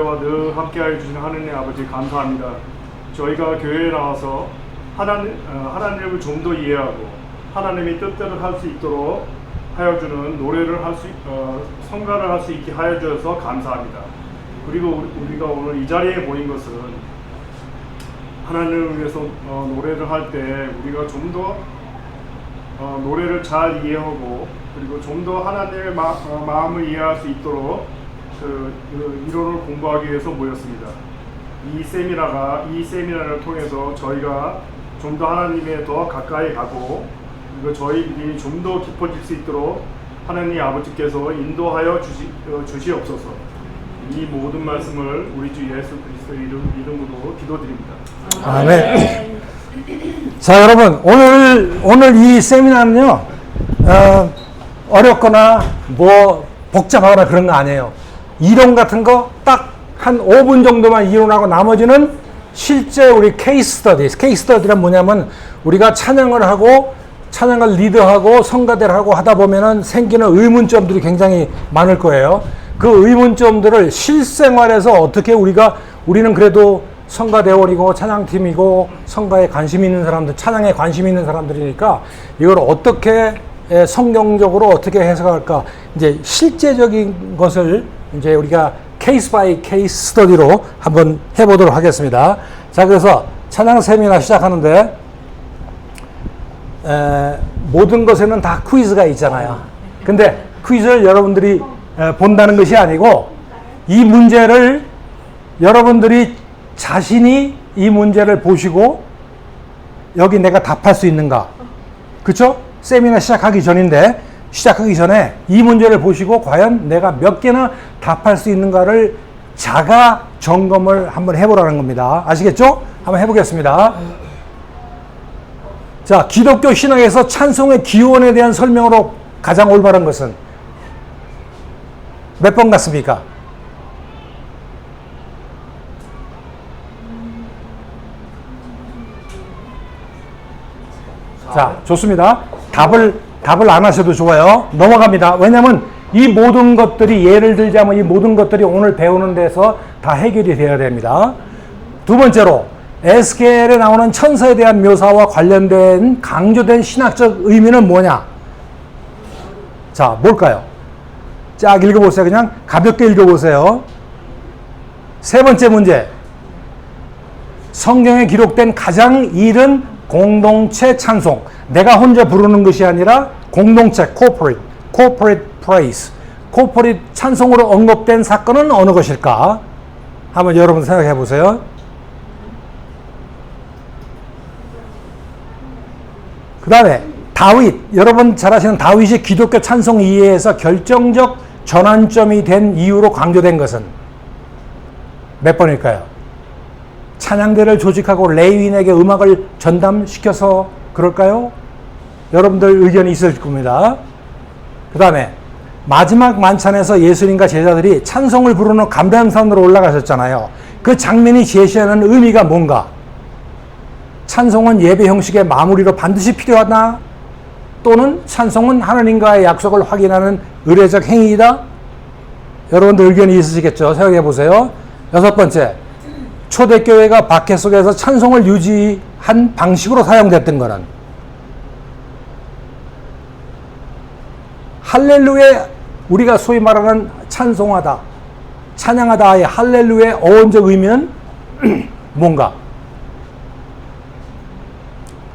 저희와 늘 함께하여 주시는 하느님 아버지 감사합니다. 저희가 교회에 나와서 하나님을 좀 더 이해하고 하나님의 뜻대로 할 수 있도록 하여 주는 노래를 성가를 할 수 있게 하여 주셔서 감사합니다. 그리고 우리가 오늘 이 자리에 모인 것은 하나님을 위해서 노래를 할 때 우리가 좀 더 노래를 잘 이해하고 그리고 좀 더 하나님의 마음을 이해할 수 있도록 이론을 공부하기 위해서 모였습니다. 이 세미나를 통해서 저희가 좀 더 하나님에 더 가까이 가고 그리고 저희 믿음이 좀 더 깊어질 수 있도록 하나님 아버지께서 인도하여 주시옵소서. 이 모든 말씀을 우리 주 예수 그리스도의 이름으로 기도드립니다. 아멘. 자, 여러분, 오늘 이 세미나는요, 어렵거나 뭐 복잡하거나 그런 거 아니에요. 이론 같은 거 딱 한 5분 정도만 이론하고 나머지는 실제 우리 케이스 스터디란 뭐냐면 우리가 찬양을 하고 찬양을 리드하고 성가대를 하고 하다 보면은 생기는 의문점들이 굉장히 많을 거예요. 그 의문점들을 실생활에서 어떻게 우리는 그래도 성가대원이고 찬양팀이고 성가에 관심 있는 사람들, 찬양에 관심 있는 사람들이니까 이걸 어떻게 성경적으로 어떻게 해석할까? 이제 실제적인 것을 이제 우리가 케이스 바이 케이스 스터디로 한번 해보도록 하겠습니다. 자, 그래서 찬양 세미나 시작하는데 모든 것에는 다 퀴즈가 있잖아요. 근데 퀴즈를 여러분들이 본다는 것이 아니고 이 문제를 여러분들이 자신이 이 문제를 보시고 여기 내가 답할 수 있는가? 그쵸? 세미나 시작하기 전인데 시작하기 전에 이 문제를 보시고 과연 내가 몇 개나 답할 수 있는가를 자가 점검을 한번 해보라는 겁니다. 아시겠죠? 한번 해보겠습니다. 자, 기독교 신학에서 찬송의 기원에 대한 설명으로 가장 올바른 것은 몇 번 같습니까? 자, 좋습니다. 답을 안 하셔도 좋아요. 넘어갑니다. 왜냐면 이 모든 것들이 예를 들자면 이 모든 것들이 오늘 배우는 데서 다 해결이 되어야 됩니다. 두 번째로 에스겔에 나오는 천사에 대한 묘사와 관련된 강조된 신학적 의미는 뭐냐? 자, 뭘까요? 쫙 읽어보세요. 그냥 가볍게 읽어보세요. 세 번째 문제. 성경에 기록된 가장 이른 공동체 찬송. 내가 혼자 부르는 것이 아니라 공동체, corporate praise. corporate 찬송으로 언급된 사건은 어느 것일까? 한번 여러분 생각해 보세요. 그 다음에 다윗, 여러분 잘 아시는 다윗이 기독교 찬송 이해에서 결정적 전환점이 된 이유로 강조된 것은 몇 번일까요? 찬양대를 조직하고 레위인에게 음악을 전담시켜서 그럴까요? 여러분들 의견이 있을 겁니다. 그 다음에 마지막 만찬에서 예수님과 제자들이 찬송을 부르는 감람산으로 올라가셨잖아요. 그 장면이 제시하는 의미가 뭔가? 찬송은 예배 형식의 마무리로 반드시 필요하다? 또는 찬송은 하나님과의 약속을 확인하는 의례적 행위이다? 여러분들 의견이 있으시겠죠? 생각해 보세요. 여섯 번째, 초대교회가 박해 속에서 찬송을 유지한 방식으로 사용됐던 것은 할렐루야, 우리가 소위 말하는 찬송하다, 찬양하다의 할렐루야의 어원적 의미는 뭔가?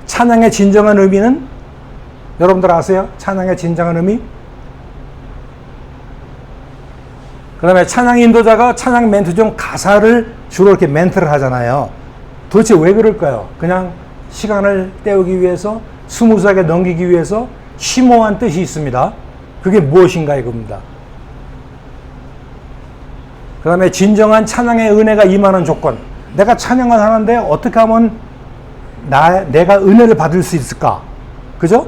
찬양의 진정한 의미는 여러분들 아세요? 찬양의 진정한 의미? 그 다음에 찬양 인도자가 찬양 멘트 중 가사를 주로 이렇게 멘트를 하잖아요. 도대체 왜 그럴까요? 그냥 시간을 때우기 위해서, 스무스하게 넘기기 위해서 심오한 뜻이 있습니다. 그게 무엇인가 이겁니다. 그 다음에 진정한 찬양의 은혜가 임하는 조건. 내가 찬양을 하는데 어떻게 하면 내가 은혜를 받을 수 있을까? 그죠?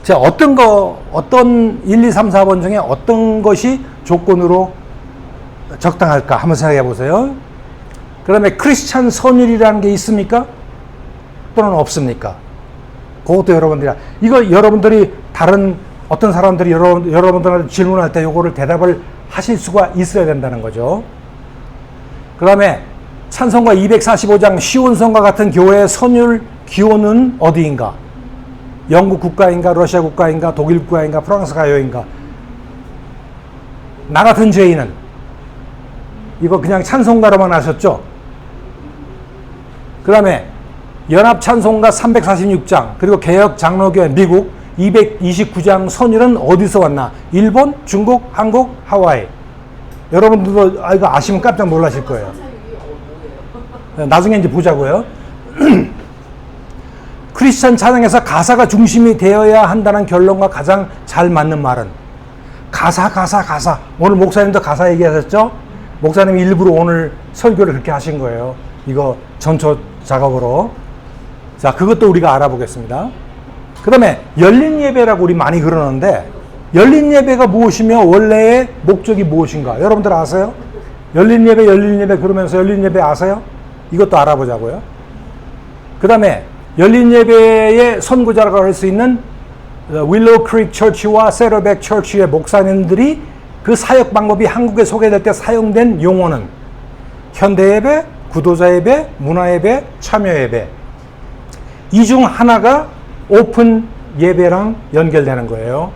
자, 어떤 1, 2, 3, 4번 중에 어떤 것이 조건으로 적당할까? 한번 생각해 보세요. 그 다음에 크리스찬 선율이라는 게 있습니까? 또는 없습니까? 그것도 이거 여러분들이 다른 어떤 사람들이 여러분들한테 질문할 때 이거를 대답을 하실 수가 있어야 된다는 거죠. 그 다음에 찬송가 245장 시온성과 같은 교회의 선율 기호는 어디인가? 영국 국가인가? 러시아 국가인가? 독일 국가인가? 프랑스 가요인가? 나 같은 죄인은 이거 그냥 찬송가로만 하셨죠? 그 다음에 연합 찬송가 346장 그리고 개혁 장로교회 미국 229장 선율은 어디서 왔나? 일본, 중국, 한국, 하와이. 여러분들도 이거 아시면 깜짝 놀라실 거예요. 나중에 이제 보자고요. 크리스천 찬양에서 가사가 중심이 되어야 한다는 결론과 가장 잘 맞는 말은 가사. 오늘 목사님도 가사 얘기하셨죠? 목사님이 일부러 오늘 설교를 그렇게 하신 거예요. 이거 전초 작업으로. 자, 그것도 우리가 알아보겠습니다. 그 다음에 열린 예배라고 우리 많이 그러는데 열린 예배가 무엇이며 원래의 목적이 무엇인가? 여러분들 아세요? 열린 예배 그러면서 열린 예배 아세요? 이것도 알아보자고요. 그 다음에 열린 예배의 선구자라고 할 수 있는 윌로우 크릭 처치와 세러백 처치의 목사님들이 그 사역 방법이 한국에 소개될 때 사용된 용어는 현대 예배, 구도자 예배, 문화 예배, 참여 예배. 이 중 하나가 오픈 예배랑 연결되는 거예요.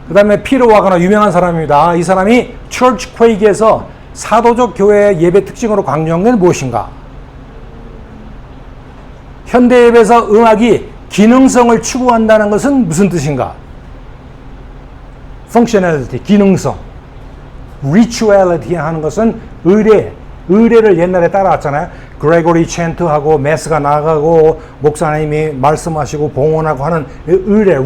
그 다음에 피로 와거나 유명한 사람입니다. 이 사람이 처치 퀘이크에서 사도적 교회의 예배 특징으로 강조한 게 무엇인가? 현대 예배에서 음악이 기능성을 추구한다는 것은 무슨 뜻인가? functionality, 기능성. rituality 하는 것은 의례를 옛날에 따라왔잖아요. 그레고리 챈트하고 메스가 나가고 목사님이 말씀하시고 봉헌하고 하는 의례,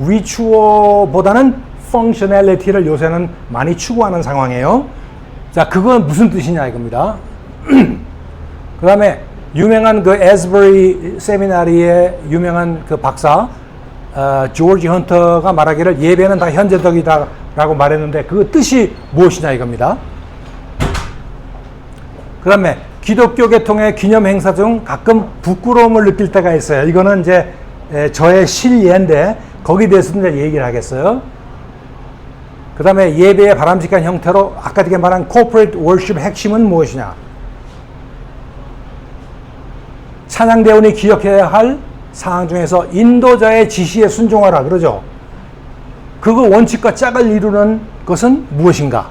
리추어보다는 functionality를 요새는 많이 추구하는 상황이에요. 자, 그건 무슨 뜻이냐 이겁니다. 그 다음에 유명한 그 에스버리 세미나리의 유명한 그 박사 조지 헌터가 말하기를 예배는 다 현재적이다라고 말했는데 그 뜻이 무엇이냐 이겁니다. 그 다음에 기독교 계통의 기념 행사 중 가끔 부끄러움을 느낄 때가 있어요. 이거는 이제 저의 실예인데 거기에 대해서 이제 얘기를 하겠어요. 그 다음에 예배의 바람직한 형태로 아까 제가 말한 corporate worship 핵심은 무엇이냐? 찬양대원이 기억해야 할 사항 중에서 인도자의 지시에 순종하라 그러죠. 그거 원칙과 짝을 이루는 것은 무엇인가?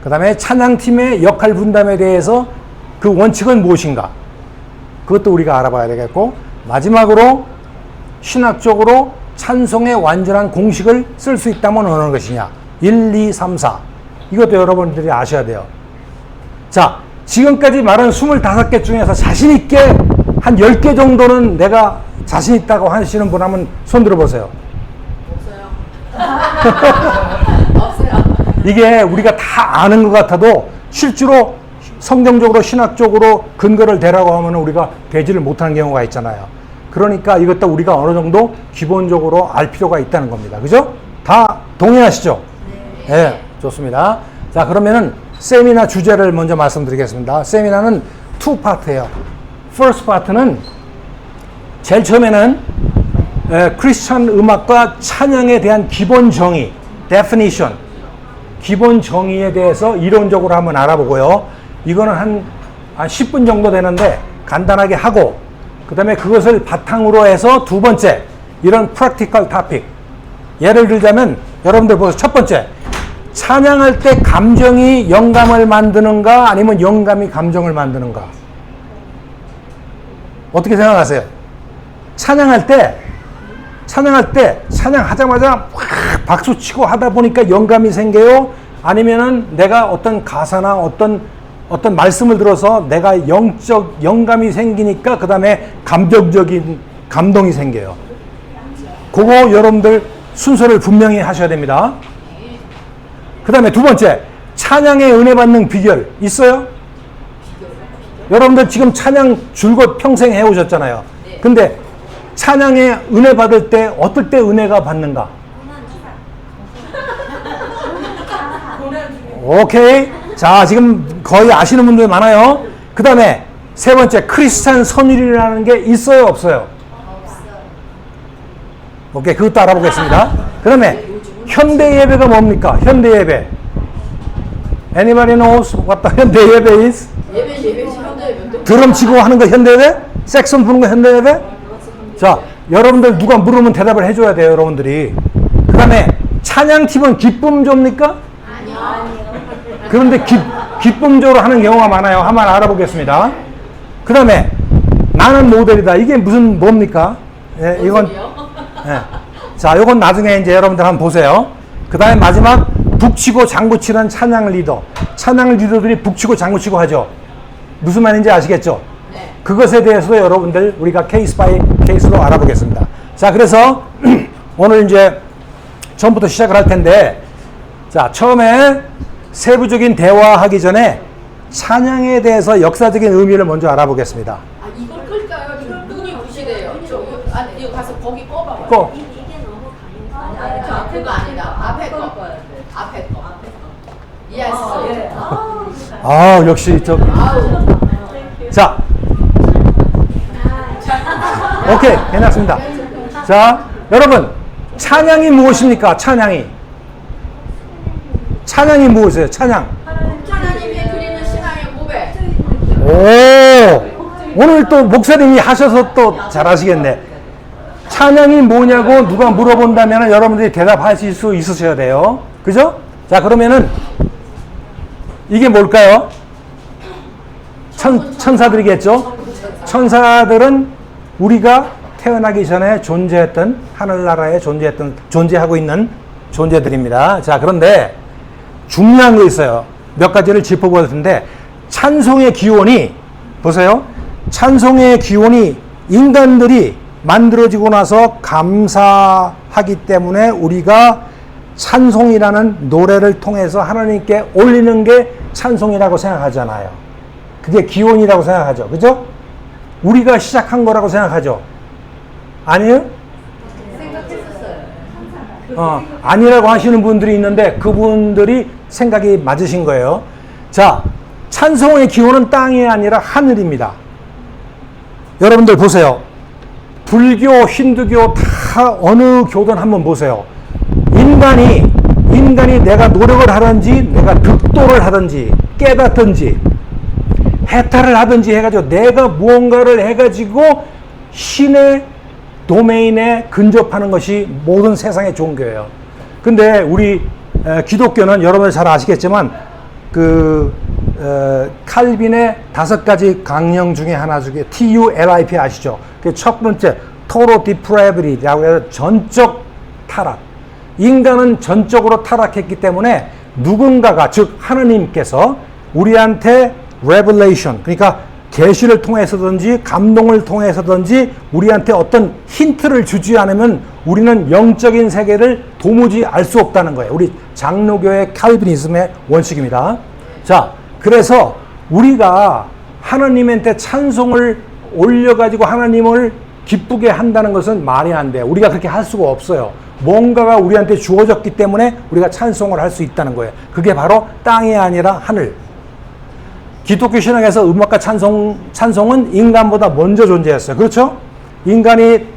그 다음에 찬양팀의 역할 분담에 대해서 그 원칙은 무엇인가? 그것도 우리가 알아봐야 되겠고, 마지막으로 신학적으로 찬송의 완전한 공식을 쓸 수 있다면 어느 것이냐? 1, 2, 3, 4. 이것도 여러분들이 아셔야 돼요. 자, 지금까지 말한 25개 중에서 자신있게 한 10개 정도는 내가 자신있다고 하시는 분 한번 손 들어보세요. 없어요. 이게 우리가 다 아는 것 같아도 실제로 성경적으로 신학적으로 근거를 대라고 하면 우리가 되지를 못하는 경우가 있잖아요. 그러니까 이것도 우리가 어느 정도 기본적으로 알 필요가 있다는 겁니다. 그죠? 다 동의하시죠? 네. 네, 좋습니다. 자, 그러면은 세미나 주제를 먼저 말씀드리겠습니다. 세미나는 2파트예요. First 파트는 제일 처음에는 크리스천 음악과 찬양에 대한 기본 정의, definition, 기본 정의에 대해서 이론적으로 한번 알아보고요. 이거는 한 10분 정도 되는데 간단하게 하고 그 다음에 그것을 바탕으로 해서 두 번째, 이런 practical topic. 예를 들자면 여러분들 보세요. 첫 번째, 찬양할 때 감정이 영감을 만드는가 아니면 영감이 감정을 만드는가? 어떻게 생각하세요? 찬양할 때 찬양하자마자 확 박수 치고 하다 보니까 영감이 생겨요? 아니면은 내가 어떤 가사나 어떤 말씀을 들어서 내가 영적 영감이 생기니까 그 다음에 감정적인 감동이 생겨요. 그거 여러분들 순서를 분명히 하셔야 됩니다. 그 다음에 두 번째, 찬양의 은혜 받는 비결 있어요? 여러분들 지금 찬양 줄곧 평생 해오셨잖아요. 근데 찬양의 은혜 받을 때 어떨 때 은혜가 받는가? 오케이. 자, 지금 거의 아시는 분들이 많아요. 그 다음에 세 번째, 크리스찬 선율이라는 게 있어요, 없어요? 오케이, 그것도 알아보겠습니다. 그 다음에 현대 예배가 뭡니까? 현대 예배. Anybody knows what the 현대 예배 is? 예배 현대 예배. 드럼 치고 하는 거 현대 예배? 색선 부는 거 현대 예배? 자, 여러분들 누가 물으면 대답을 해줘야 돼요, 여러분들이. 그 다음에 찬양팀은 기쁨조입니까? 아니요. 그런데 기쁨조로 하는 경우가 많아요. 한번 알아보겠습니다. 그 다음에 나는 모델이다. 이게 무슨 뭡니까? 예, 이건 예. 자, 이건 나중에 이제 여러분들 한번 보세요. 그 다음에 마지막 북치고 장구치는 찬양 리더. 찬양 리더들이 북치고 장구치고 하죠. 무슨 말인지 아시겠죠? 네. 그것에 대해서도 여러분들 우리가 케이스 바이 케이스로 알아보겠습니다. 자, 그래서 오늘 이제 처음부터 시작을 할 텐데, 자, 처음에 세부적인 대화하기 전에 찬양에 대해서 역사적인 의미를 먼저 알아보겠습니다. 아 이걸 끌까요? 지금 눈이 부시대요. 아니 이거 가서 거기 꺼봐봐요. 꼭. 이게 너무 강해서. 저 그거 아니다. 앞에 거. 앞에 거. 예스. 아, 역시 아우. 자, 오케이, 해놨습니다. 자, 여러분, 찬양이 무엇입니까? 찬양이 무엇이에요? 찬양. 하나님이 드리는 신앙의 고백. 오, 오늘 또 목사님이 하셔서 또 잘하시겠네. 찬양이 뭐냐고 누가 물어본다면 여러분들이 대답하실 수 있으셔야 돼요. 그죠? 자, 그러면은 이게 뭘까요? 천사들이겠죠? 천사들은 우리가 태어나기 전에 존재했던, 하늘나라에 존재하고 있는 존재들입니다. 자, 그런데 중요한 거 있어요. 몇 가지를 짚어볼 텐데, 찬송의 기원이, 보세요. 찬송의 기원이 인간들이 만들어지고 나서 감사하기 때문에 우리가 찬송이라는 노래를 통해서 하나님께 올리는 게 찬송이라고 생각하잖아요. 그게 기원이라고 생각하죠. 그죠? 우리가 시작한 거라고 생각하죠. 아니에요? 아니라고 하시는 분들이 있는데 그분들이 생각이 맞으신 거예요. 자, 찬송의 기원은 땅이 아니라 하늘입니다. 여러분들 보세요. 불교, 힌두교 다 어느 교든 한번 보세요. 인간이 내가 노력을 하든지 내가 득도를 하든지 깨닫든지 해탈을 하든지 해가지고 내가 무언가를 해가지고 신의 도메인에 근접하는 것이 모든 세상의 종교예요. 근데 우리 기독교는 여러분 잘 아시겠지만 칼빈의 5가지 강령 중에 하나 중에 TULIP 아시죠? 그 첫 번째 Total Depravity라고 해서 전적 타락. 인간은 전적으로 타락했기 때문에 누군가가 즉 하느님께서 우리한테 Revelation 그러니까 계시를 통해서든지 감동을 통해서든지 우리한테 어떤 힌트를 주지 않으면 우리는 영적인 세계를 도무지 알 수 없다는 거예요. 우리 장로교의 칼비니즘의 원칙입니다. 자, 그래서 우리가 하나님한테 찬송을 올려가지고 하나님을 기쁘게 한다는 것은 말이 안 돼요. 우리가 그렇게 할 수가 없어요. 뭔가가 우리한테 주어졌기 때문에 우리가 찬송을 할 수 있다는 거예요. 그게 바로 땅이 아니라 하늘. 기독교 신앙에서 음악과 찬송은 인간보다 먼저 존재했어요. 그렇죠? 인간이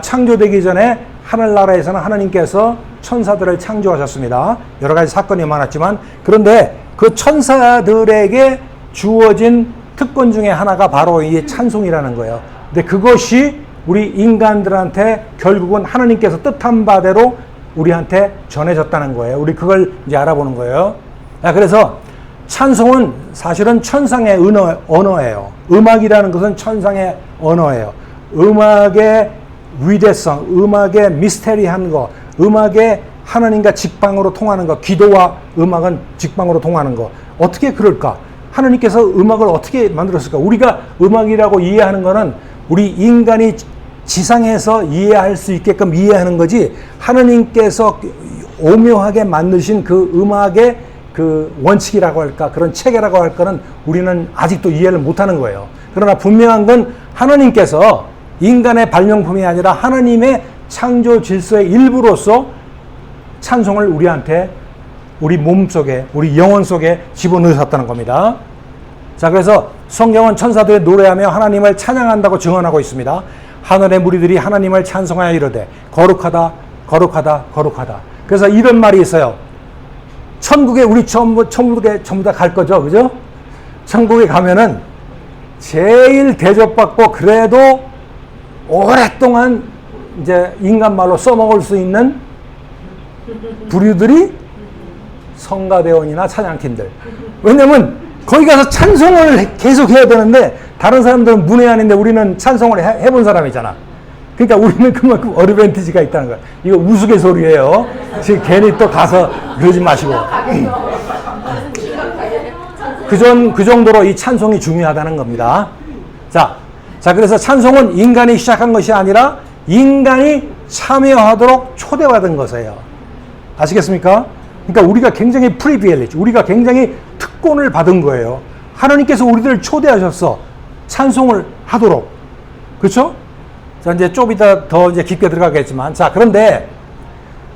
창조되기 전에 하늘나라에서는 하나님께서 천사들을 창조하셨습니다. 여러 가지 사건이 많았지만 그런데 그 천사들에게 주어진 특권 중에 하나가 바로 이 찬송이라는 거예요. 근데 그것이 우리 인간들한테 결국은 하나님께서 뜻한 바대로 우리한테 전해졌다는 거예요. 우리 그걸 이제 알아보는 거예요. 그래서 찬송은 사실은 천상의 언어예요. 음악이라는 것은 천상의 언어예요. 음악의 위대성, 음악의 미스테리한 거, 음악의 하나님과 직방으로 통하는 거, 기도와 음악은 직방으로 통하는 거. 어떻게 그럴까? 하나님께서 음악을 어떻게 만들었을까? 우리가 음악이라고 이해하는 거는 우리 인간이 지상에서 이해할 수 있게끔 이해하는 거지 하나님께서 오묘하게 만드신 그 음악의 그 원칙이라고 할까 그런 체계라고 할 거는 우리는 아직도 이해를 못하는 거예요. 그러나 분명한 건 하나님께서 인간의 발명품이 아니라 하나님의 창조 질서의 일부로서 찬송을 우리한테 우리 몸 속에 우리 영혼 속에 집어넣으셨다는 겁니다. 자, 그래서 성경은 천사들이 노래하며 하나님을 찬양한다고 증언하고 있습니다. 하늘의 무리들이 하나님을 찬송하여 이르되 거룩하다 거룩하다 거룩하다. 그래서 이런 말이 있어요. 천국에 우리 천국에 전부 다 갈 거죠, 그죠? 천국에 가면은 제일 대접받고 그래도 오랫동안 이제 인간 말로 써먹을 수 있는 부류들이 성가대원이나 찬양팀들. 왜냐면 거기 가서 찬송을 계속 해야 되는데 다른 사람들은 문외한인데 우리는 찬송을 해본 사람이잖아. 그러니까 우리는 그만큼 어드밴티지가 있다는 거야. 이거 우스갯소리예요. 지금 괜히 또 가서 그러지 마시고. 그 정도로 이 찬송이 중요하다는 겁니다. 자, 그래서 찬송은 인간이 시작한 것이 아니라 인간이 참여하도록 초대받은 것이에요. 아시겠습니까? 그러니까 우리가 굉장히 프리비일리지, 우리가 굉장히 특권을 받은 거예요. 하나님께서 우리들을 초대하셨어. 찬송을 하도록. 그렇죠? 자, 이제 좀 이따 더 이제 깊게 들어가겠지만. 자, 그런데,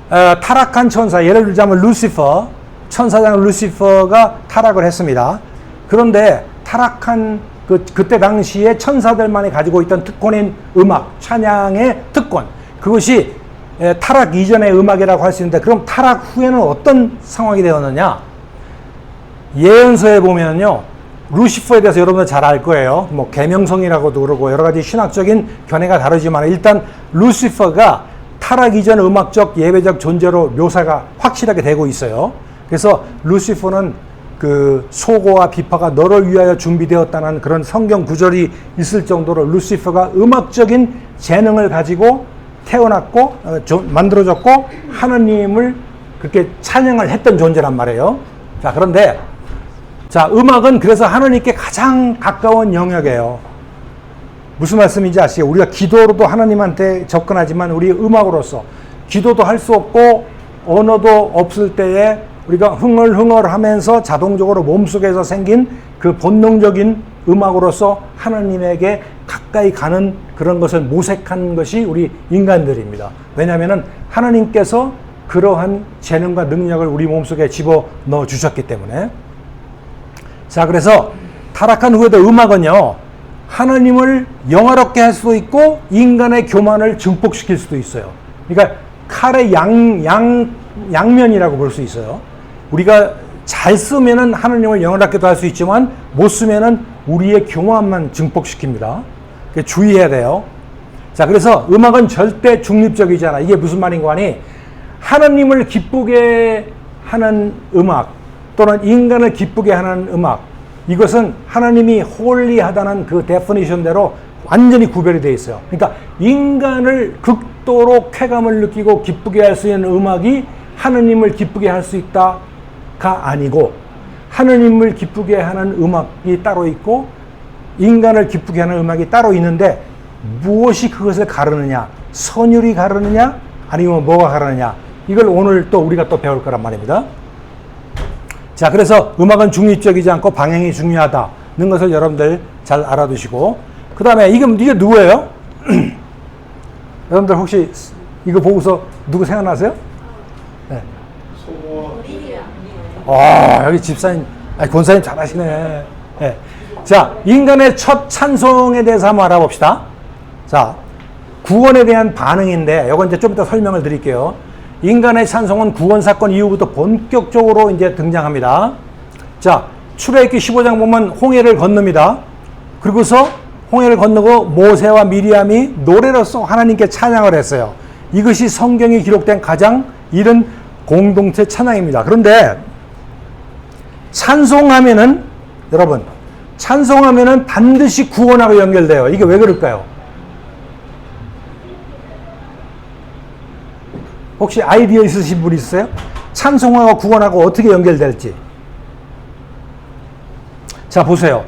타락한 천사, 예를 들자면 루시퍼, 천사장 루시퍼가 타락을 했습니다. 그런데 타락한 그때 당시에 천사들만이 가지고 있던 특권인 음악, 찬양의 특권. 그것이 타락 이전의 음악이라고 할 수 있는데, 그럼 타락 후에는 어떤 상황이 되었느냐? 예언서에 보면요, 루시퍼에 대해서 여러분들 잘 알 거예요. 뭐 계명성이라고도 그러고 여러 가지 신학적인 견해가 다르지만 일단 루시퍼가 타락 이전 음악적 예배적 존재로 묘사가 확실하게 되고 있어요. 그래서 루시퍼는 그 소고와 비파가 너를 위하여 준비되었다는 그런 성경 구절이 있을 정도로 루시퍼가 음악적인 재능을 가지고 태어났고 만들어졌고 하느님을 그렇게 찬양을 했던 존재란 말이에요. 자, 그런데 자, 음악은 그래서 하나님께 가장 가까운 영역이에요. 무슨 말씀인지 아시죠? 우리가 기도로도 하나님한테 접근하지만 우리 음악으로서 기도도 할 수 없고 언어도 없을 때에 우리가 흥얼흥얼 하면서 자동적으로 몸속에서 생긴 그 본능적인 음악으로서 하나님에게 가까이 가는 그런 것을 모색한 것이 우리 인간들입니다. 왜냐하면 하나님께서 그러한 재능과 능력을 우리 몸속에 집어넣어 주셨기 때문에. 자, 그래서 타락한 후에도 음악은요, 하나님을 영화롭게 할 수도 있고 인간의 교만을 증폭시킬 수도 있어요. 그러니까 칼의 양면이라고 볼 수 있어요. 우리가 잘 쓰면은 하나님을 영화롭게도 할 수 있지만 못 쓰면은 우리의 교만만 증폭시킵니다. 그러니까 주의해야 돼요. 자, 그래서 음악은 절대 중립적이잖아. 이게 무슨 말인가 하니, 하나님을 기쁘게 하는 음악 또는 인간을 기쁘게 하는 음악, 이것은 하나님이 홀리하다는 그 데피니션대로 완전히 구별이 되어 있어요. 그러니까 인간을 극도로 쾌감을 느끼고 기쁘게 할 수 있는 음악이 하나님을 기쁘게 할 수 있다가 아니고, 하나님을 기쁘게 하는 음악이 따로 있고 인간을 기쁘게 하는 음악이 따로 있는데, 무엇이 그것을 가르느냐, 선율이 가르느냐 아니면 뭐가 가르느냐, 이걸 오늘 또 우리가 또 배울 거란 말입니다. 자, 그래서 음악은 중립적이지 않고 방향이 중요하다는 것을 여러분들 잘 알아두시고, 그 다음에 이게 누구예요? 여러분들 혹시 이거 보고서 누구 생각나세요? 네. 여기 집사님, 권사님 잘하시네. 네. 자, 인간의 첫 찬송에 대해서 한번 알아봅시다. 자, 구원에 대한 반응인데, 이건 이제 좀 이따 설명을 드릴게요. 인간의 찬송은 구원 사건 이후부터 본격적으로 이제 등장합니다. 자, 출애굽기 15장 보면 홍해를 건넙니다. 그리고서 홍해를 건너고 모세와 미리암이 노래로서 하나님께 찬양을 했어요. 이것이 성경에 기록된 가장 이른 공동체 찬양입니다. 그런데 찬송하면은, 여러분, 찬송하면은 반드시 구원하고 연결돼요. 이게 왜 그럴까요? 혹시 아이디어 있으신 분 있으세요? 찬송하고 구원하고 어떻게 연결될지. 자, 보세요.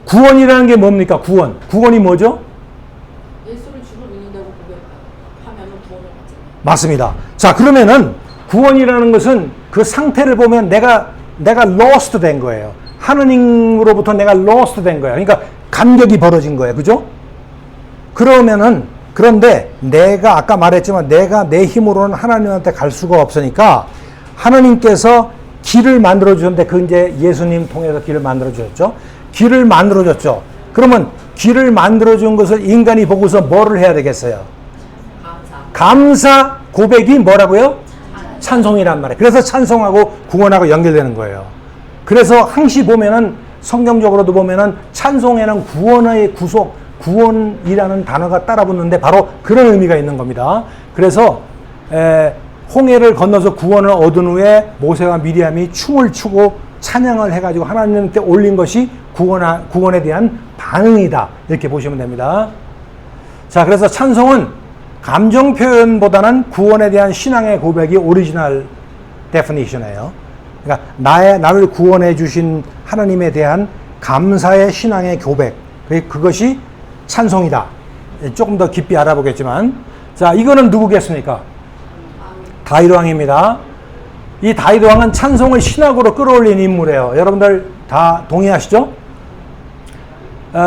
구원이라는 게 뭡니까? 구원이 뭐죠? 예수를 주로 믿는다고 고백하면 구원을 받잖아요. 맞습니다. 자, 그러면은 구원이라는 것은 그 상태를 보면 내가 lost 된 거예요. 하느님으로부터 내가 lost 된 거예요. 그러니까 간격이 벌어진 거예요. 그죠? 그런데 내가 아까 말했지만 내가 내 힘으로는 하나님한테 갈 수가 없으니까 하나님께서 길을 만들어 주셨는데, 그 이제 예수님 통해서 길을 만들어 주셨죠. 길을 만들어 줬죠. 그러면 길을 만들어 준 것을 인간이 보고서 뭐를 해야 되겠어요? 감사 고백이 뭐라고요? 찬송이란 말이에요. 그래서 찬송하고 구원하고 연결되는 거예요. 그래서 항시 보면은 성경적으로도 보면은 찬송에는 구원의 구속, 구원이라는 단어가 따라 붙는데 바로 그런 의미가 있는 겁니다. 그래서 홍해를 건너서 구원을 얻은 후에 모세와 미리암이 춤을 추고 찬양을 해가지고 하나님께 올린 것이 구원에 대한 반응이다. 이렇게 보시면 됩니다. 자, 그래서 찬송은 감정 표현보다는 구원에 대한 신앙의 고백이 오리지널 데피니션이에요. 그러니까 나를 구원해 주신 하나님에 대한 감사의 신앙의 고백. 그것이 찬송이다. 조금 더 깊이 알아보겠지만. 자, 이거는 누구겠습니까? 다윗 왕입니다. 이 다윗 왕은 찬송을 신학으로 끌어올린 인물이에요. 여러분들 다 동의하시죠?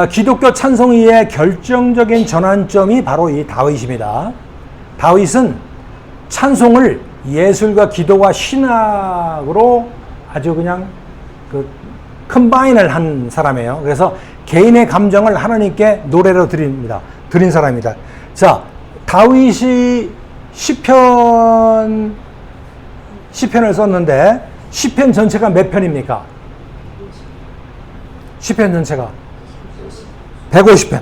기독교 찬송의의 결정적인 전환점이 바로 이 다윗입니다. 다윗은 찬송을 예술과 기도와 신학으로 아주 그냥 컴바인을 한 사람이에요. 그래서 개인의 감정을 하나님께 노래로 드린 사람입니다. 자, 다윗이 시편을 썼는데 시편 전체가 몇 편입니까? 시편 전체가 150편.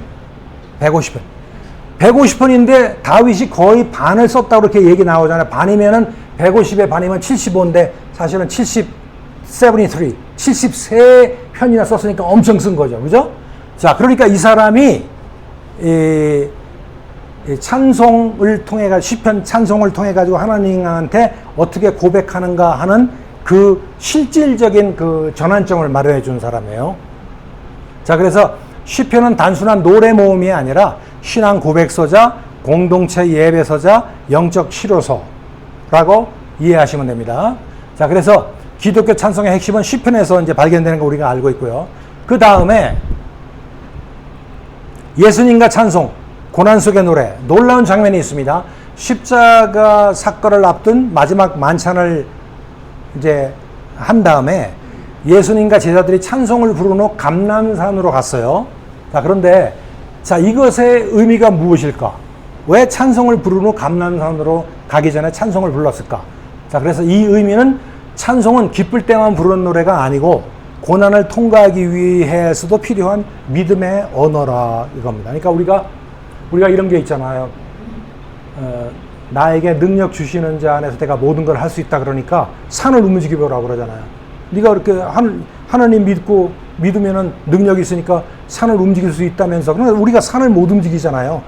150편인데 다윗이 거의 반을 썼다고 그렇게 얘기 나오잖아요. 반이면은 150의 반이면 75인데 사실은 73편이나 썼으니까 엄청 쓴 거죠. 그죠? 자, 그러니까 이 사람이 찬송을 통해 시편 찬송을 통해 가지고 하나님한테 어떻게 고백하는가 하는 그 실질적인 그 전환점을 마련해 준 사람이에요. 자, 그래서 시편은 단순한 노래 모음이 아니라 신앙 고백서자, 공동체 예배서자, 영적 치료서라고 이해하시면 됩니다. 자, 그래서 기독교 찬송의 핵심은 시편에서 이제 발견되는 거 우리가 알고 있고요. 그 다음에 예수님과 찬송, 고난 속의 노래, 놀라운 장면이 있습니다. 십자가 사건을 앞둔 마지막 만찬을 이제 한 다음에 예수님과 제자들이 찬송을 부르는 후 감람산으로 갔어요. 자, 그런데 자, 이것의 의미가 무엇일까? 왜 찬송을 부른 후 감람산으로 가기 전에 찬송을 불렀을까? 자, 그래서 이 의미는 찬송은 기쁠 때만 부르는 노래가 아니고 고난을 통과하기 위해서도 필요한 믿음의 언어라 이겁니다. 그러니까 우리가 이런 게 있잖아요. 나에게 능력 주시는 자 안에서 내가 모든 걸 할 수 있다 그러니까 산을 움직여보라고 그러잖아요. 네가 그렇게 하나님 믿으면은 능력이 있으니까 산을 움직일 수 있다면서. 그러나 우리가 산을 못 움직이잖아요.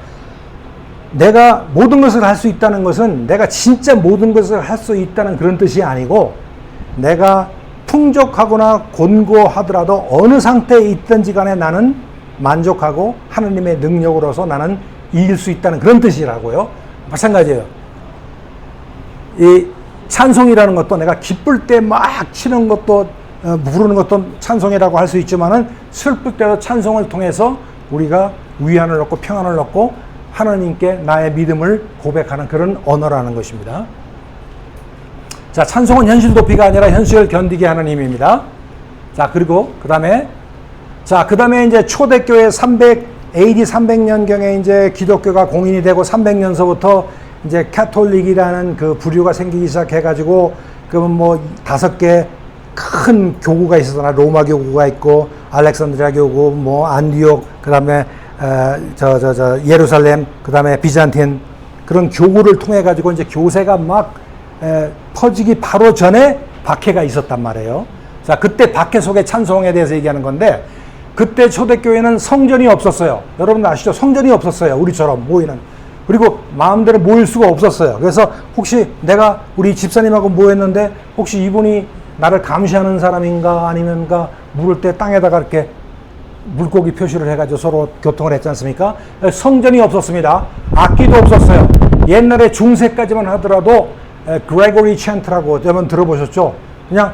내가 모든 것을 할 수 있다는 것은 내가 진짜 모든 것을 할 수 있다는 그런 뜻이 아니고 내가 풍족하거나 곤고하더라도 어느 상태에 있든지 간에 나는 만족하고 하나님의 능력으로서 나는 이길 수 있다는 그런 뜻이라고요. 마찬가지예요. 이 찬송이라는 것도 내가 기쁠 때 막 치는 것도 부르는 것도 찬송이라고 할 수 있지만은 슬플 때도 찬송을 통해서 우리가 위안을 얻고 평안을 얻고 하나님께 나의 믿음을 고백하는 그런 언어라는 것입니다. 자, 찬송은 현실 도피가 아니라 현실을 견디게 하는 힘입니다. 자, 그리고 그 다음에 이제 초대교회 AD 300년경에 이제 기독교가 공인이 되고 300년서부터 이제 카톨릭이라는 그 부류가 생기기 시작해가지고 그러면 뭐 5개 큰 교구가 있었잖아. 로마 교구가 있고 알렉산드리아 교구, 뭐 안디옥, 그다음에 예루살렘, 그다음에 비잔틴 그런 교구를 통해 가지고 이제 교세가 막 퍼지기 바로 전에 박해가 있었단 말이에요. 자, 그때 박해 속의 찬송에 대해서 얘기하는 건데 그때 초대교회는 성전이 없었어요. 여러분 아시죠? 성전이 없었어요. 우리처럼 모이는. 그리고 마음대로 모일 수가 없었어요. 그래서 혹시 내가 우리 집사님하고 모였는데 혹시 이분이 나를 감시하는 사람인가 아니면가 물을 때 땅에다가 이렇게 물고기 표시를 해가지고 서로 교통을 했지 않습니까? 성전이 없었습니다. 악기도 없었어요. 옛날에 중세까지만 하더라도 그레고리 찬트라고 여러분 들어보셨죠? 그냥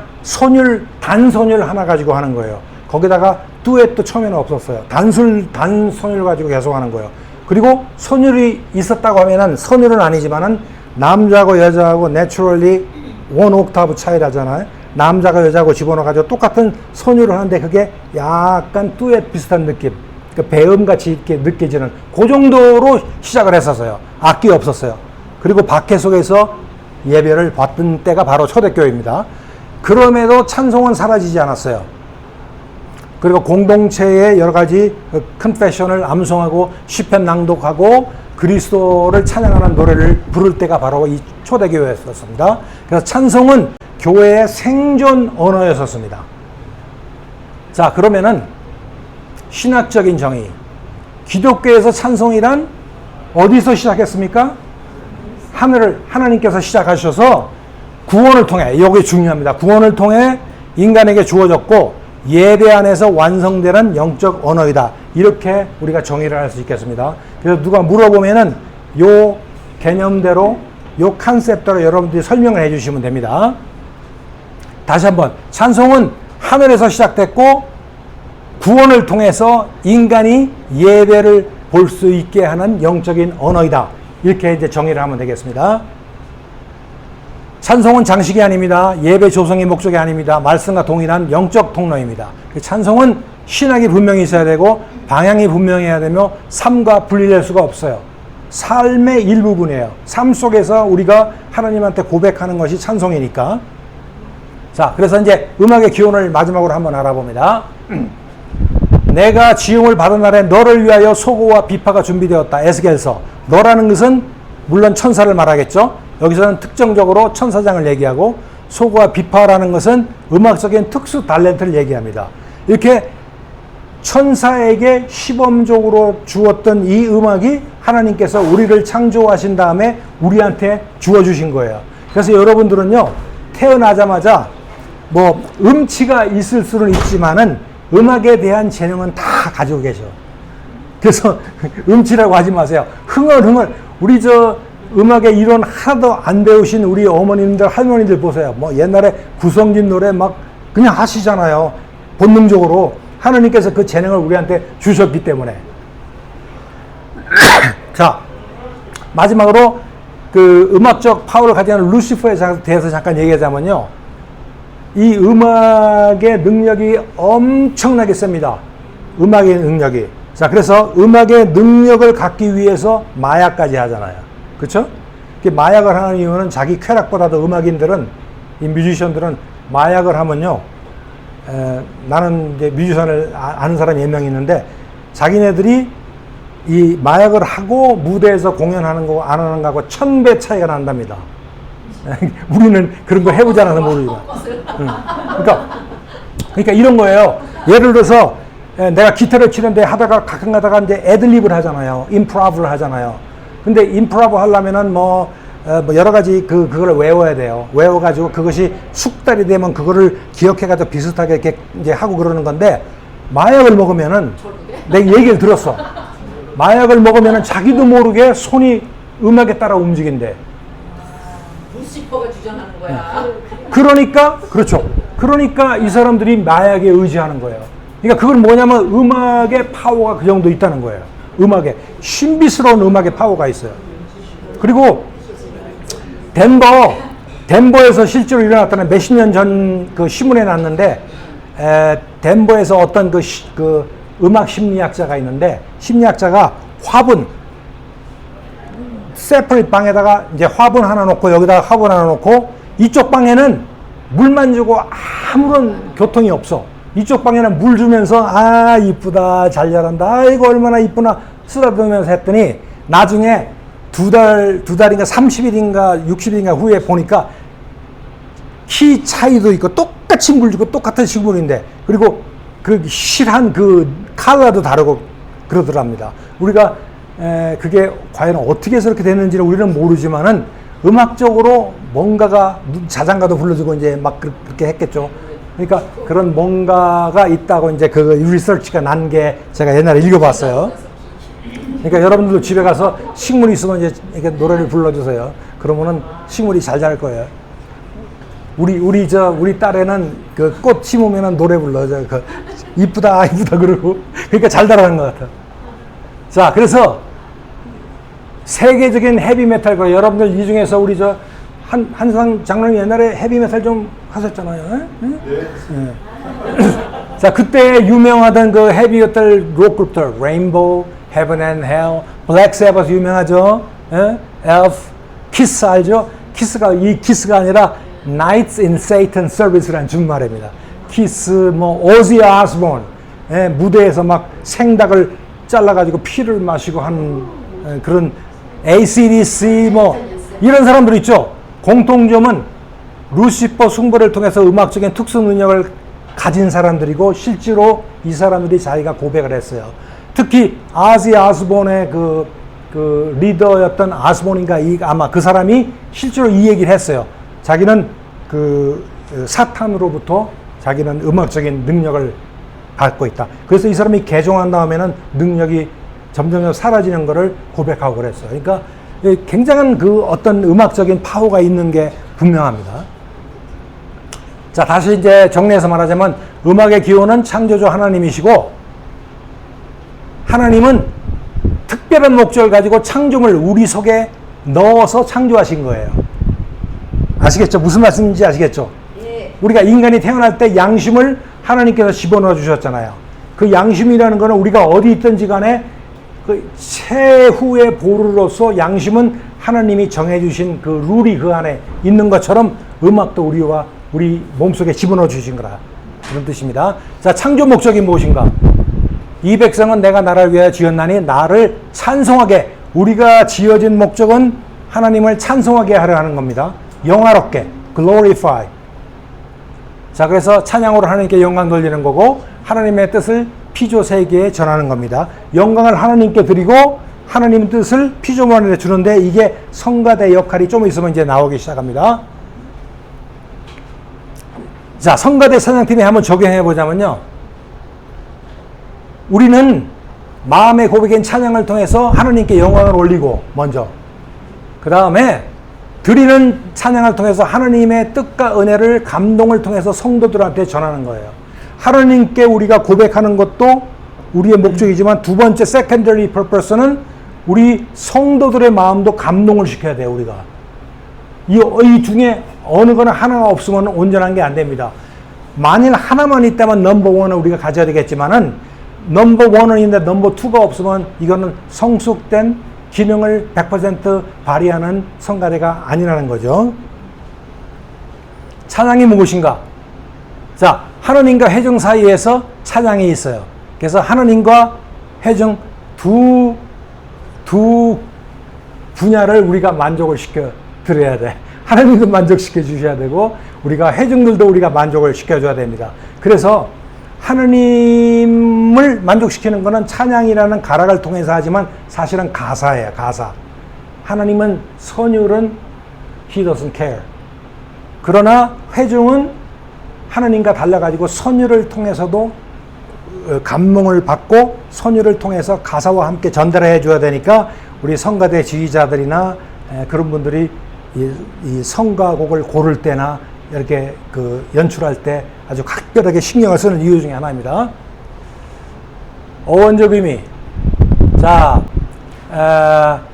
단선율 하나 가지고 하는 거예요. 거기다가 듀엣도 처음에는 없었어요. 단선율 가지고 계속 하는 거예요. 그리고 선율이 있었다고 하면은 선율은 아니지만은 남자하고 여자하고 내추럴리 원 옥타브 차이라잖아요. 남자가 여자하고 집어넣어가지고 똑같은 선율을 하는데 그게 약간 듀엣 비슷한 느낌, 그러니까 배음같이 이렇게 느껴지는 그 정도로 시작을 했었어요. 악기 없었어요. 그리고 박해 속에서 예배를 받던 때가 바로 초대교회입니다. 그럼에도 찬송은 사라지지 않았어요. 그리고 공동체의 여러 가지 컨페션을 암송하고 시편 낭독하고 그리스도를 찬양하는 노래를 부를 때가 바로 이 초대교회였습니다. 그래서 찬송은 교회의 생존 언어였었습니다. 자, 그러면은 신학적인 정의. 기독교에서 찬송이란 어디서 시작했습니까? 하나님께서 시작하셔서 구원을 통해, 이게 중요합니다. 구원을 통해 인간에게 주어졌고 예배 안에서 완성되는 영적 언어이다. 이렇게 우리가 정의를 할 수 있겠습니다. 그래서 누가 물어보면은 요 개념대로, 요 컨셉대로 여러분들이 설명을 해 주시면 됩니다. 다시 한번, 찬송은 하늘에서 시작됐고 구원을 통해서 인간이 예배를 볼 수 있게 하는 영적인 언어이다. 이렇게 이제 정의를 하면 되겠습니다. 찬송은 장식이 아닙니다. 예배 조성의 목적이 아닙니다. 말씀과 동일한 영적 통로입니다. 찬송은 신학이 분명히 있어야 되고 방향이 분명해야 되며 삶과 분리될 수가 없어요. 삶의 일부분이에요. 삶 속에서 우리가 하나님한테 고백하는 것이 찬송이니까. 자, 그래서 이제 음악의 기원을 마지막으로 한번 알아봅니다. 내가 지음을 받은 날에 너를 위하여 소고와 비파가 준비되었다. 에스겔서. 너라는 것은 물론 천사를 말하겠죠. 여기서는 특정적으로 천사장을 얘기하고 소고와 비파라는 것은 음악적인 특수 탤런트를 얘기합니다. 이렇게 천사에게 시범적으로 주었던 이 음악이 하나님께서 우리를 창조하신 다음에 우리한테 주어주신 거예요. 그래서 여러분들은요, 태어나자마자 뭐 음치가 있을 수는 있지만은 음악에 대한 재능은 다 가지고 계셔. 그래서 음치라고 하지 마세요. 흥얼흥얼. 우리 저 음악의 이론 하나도 안 배우신 우리 어머님들, 할머니들 보세요. 뭐 옛날에 구성진 노래 막 그냥 하시잖아요. 본능적으로. 하나님께서 그 재능을 우리한테 주셨기 때문에. 자, 마지막으로 그 음악적 파워를 가지는 루시퍼에 대해서 잠깐 얘기하자면요. 이 음악의 능력이 엄청나게 셉니다. 음악의 능력이. 자, 그래서 음악의 능력을 갖기 위해서 마약까지 하잖아요. 그렇죠? 마약을 하는 이유는 자기 쾌락보다도 음악인들은, 이 뮤지션들은 마약을 하면요. 나는 이제 뮤지션을 아는 사람이 몇 명 있는데 자기네들이 이 마약을 하고 무대에서 공연하는 거 안 하는 거하고 1000배 차이가 난답니다. 우리는 그런 거 해보지 않아서 모르지만. 그러니까 이런 거예요. 예를 들어서 내가 기타를 치는데 하다가 가끔 가다가 이제 애드립을 하잖아요. 임프로브를 하잖아요. 근데 임프로브 하려면은 뭐 여러 가지 그걸 외워야 돼요. 외워가지고 그것이 숙달이 되면 그거를 기억해가지고 비슷하게 이렇게 이제 하고 그러는 건데, 마약을 먹으면은 내가 얘기를 들었어. 마약을 먹으면은 자기도 모르게 손이 음악에 따라 움직인대. 루시퍼가 주장하는 거야. 그러니까, 그렇죠. 그러니까 이 사람들이 마약에 의지하는 거예요. 그러니까 그건 뭐냐면 음악의 파워가 그 정도 있다는 거예요. 음악에. 신비스러운 음악의 파워가 있어요. 그리고 덴버에서 실제로 일어났다는 몇십 년 전 그 신문에 났는데, 덴버에서 어떤 그 음악 심리학자가 있는데, 심리학자가 화분, 세퍼릿 방에다가 이제 화분 하나 놓고 여기다가 화분 하나 놓고 이쪽 방에는 물만 주고 아무런 교통이 없어. 이쪽 방에는 물 주면서 아 이쁘다 잘 자란다 아이고 얼마나 이쁘나 쓰다듬으면서 했더니 나중에 두 달인가 30일인가 60일인가 후에 보니까 키 차이도 있고 똑같이 물 주고 똑같은 식물인데, 그리고 그 실한 그 컬러도 다르고 그러더랍니다. 우리가 그게 과연 어떻게 해서 그렇게 됐는지는 우리는 모르지만은 음악적으로 뭔가가 자장가도 불러주고 이제 막 그렇게 했겠죠. 그러니까 그런 뭔가가 있다고 이제 그 리서치가 난 게 제가 옛날에 읽어봤어요. 그러니까 여러분들도 집에 가서 식물이 있으면 이제 이렇게 노래를 불러주세요. 그러면은 식물이 잘 자랄 거예요. 우리 딸애는 그 꽃 심으면은 노래 불러. 그 이쁘다 이쁘다 그러고. 그러니까 잘 자라는 것 같아. 자, 그래서 세계적인 헤비메탈과 여러분들 이 중에서 우리 한상 장로님 옛날에 헤비메탈 좀 하셨잖아요. 네? 네. 자, 그때 유명하던 그 헤비메탈 록그룹들, 레인보우, 헤븐 앤 헬, 블랙 세바스 유명하죠. 엘프, 키스 알죠? 이 키스가 아니라 Knights in Satan Service라는 준말입니다. 키스, 뭐 오지 아스본, 무대에서 막 생닭을 잘라가지고 피를 마시고 하는 그런 AC/DC 뭐 이런 사람들 있죠. 공통점은 루시퍼 숭배를 통해서 음악적인 특수 능력을 가진 사람들이고 실제로 이 사람들이 자기가 고백을 했어요. 특히 아지 아스본의 그 리더였던 아스본인가 아마 그 사람이 실제로 이 얘기를 했어요. 자기는 그 사탄으로부터 자기는 음악적인 능력을 받고 있다. 그래서 이 사람이 개종한 다음에는 능력이 점점 사라지는 것을 고백하고 그랬어요. 그러니까 굉장한 그 어떤 음악적인 파워가 있는 게 분명합니다. 자, 다시 이제 정리해서 말하자면 음악의 기원은 창조주 하나님이시고 하나님은 특별한 목적을 가지고 창조물 우리 속에 넣어서 창조하신 거예요. 아시겠죠? 무슨 말씀인지 아시겠죠? 예. 우리가 인간이 태어날 때 양심을 하나님께서 집어넣어 주셨잖아요. 그 양심이라는 거는 우리가 어디 있든지 간에 그 최후의 보루로서 양심은 하나님이 정해주신 그 룰이 그 안에 있는 것처럼 음악도 우리 몸속에 집어넣어 주신 거라. 그런 뜻입니다. 자, 창조 목적이 무엇인가? 이 백성은 내가 나를 위하여 지었나니 나를 찬송하게. 우리가 지어진 목적은 하나님을 찬송하게 하려 하는 겁니다. 영화롭게. glorify. 자, 그래서 찬양으로 하나님께 영광 돌리는 거고 하나님의 뜻을 피조 세계에 전하는 겁니다. 영광을 하나님께 드리고 하나님의 뜻을 피조물에 주는데 이게 성가대 역할이 좀 있으면 이제 나오기 시작합니다. 자, 성가대 찬양팀에 한번 적용해 보자면요. 우리는 마음의 고백인 찬양을 통해서 하나님께 영광을 올리고 먼저 그 다음에 드리는 찬양을 통해서 하나님의 뜻과 은혜를 감동을 통해서 성도들한테 전하는 거예요. 하나님께 우리가 고백하는 것도 우리의 목적이지만 두 번째 secondary purpose는 우리 성도들의 마음도 감동을 시켜야 돼요. 우리가 이 중에 어느 거나 하나가 없으면 온전한 게 안 됩니다. 만일 하나만 있다면 넘버원을 우리가 가져야 되겠지만은 넘버원은 있는데 넘버2가 없으면 이거는 성숙된 기능을 100% 발휘하는 성가대가 아니라는 거죠. 찬양이 무엇인가? 자, 하나님과 회중 사이에서 찬양이 있어요. 그래서 하나님과 회중 두 분야를 우리가 만족을 시켜 드려야 돼. 하나님도 만족시켜 주셔야 되고 우리가 회중들도 우리가 만족을 시켜줘야 됩니다. 그래서 하나님을 만족시키는 것은 찬양이라는 가락을 통해서 하지만 사실은 가사예요. 가사. 하나님은 선율은 He doesn't care. 그러나 회중은 하나님과 달라가지고 선율을 통해서도 감동을 받고 선율을 통해서 가사와 함께 전달해 줘야 되니까 우리 성가대 지휘자들이나 그런 분들이 이 성가곡을 고를 때나 이렇게 그 연출할 때 아주 각별하게 신경을 쓰는 이유 중에 하나입니다. 어원적 의미. 자,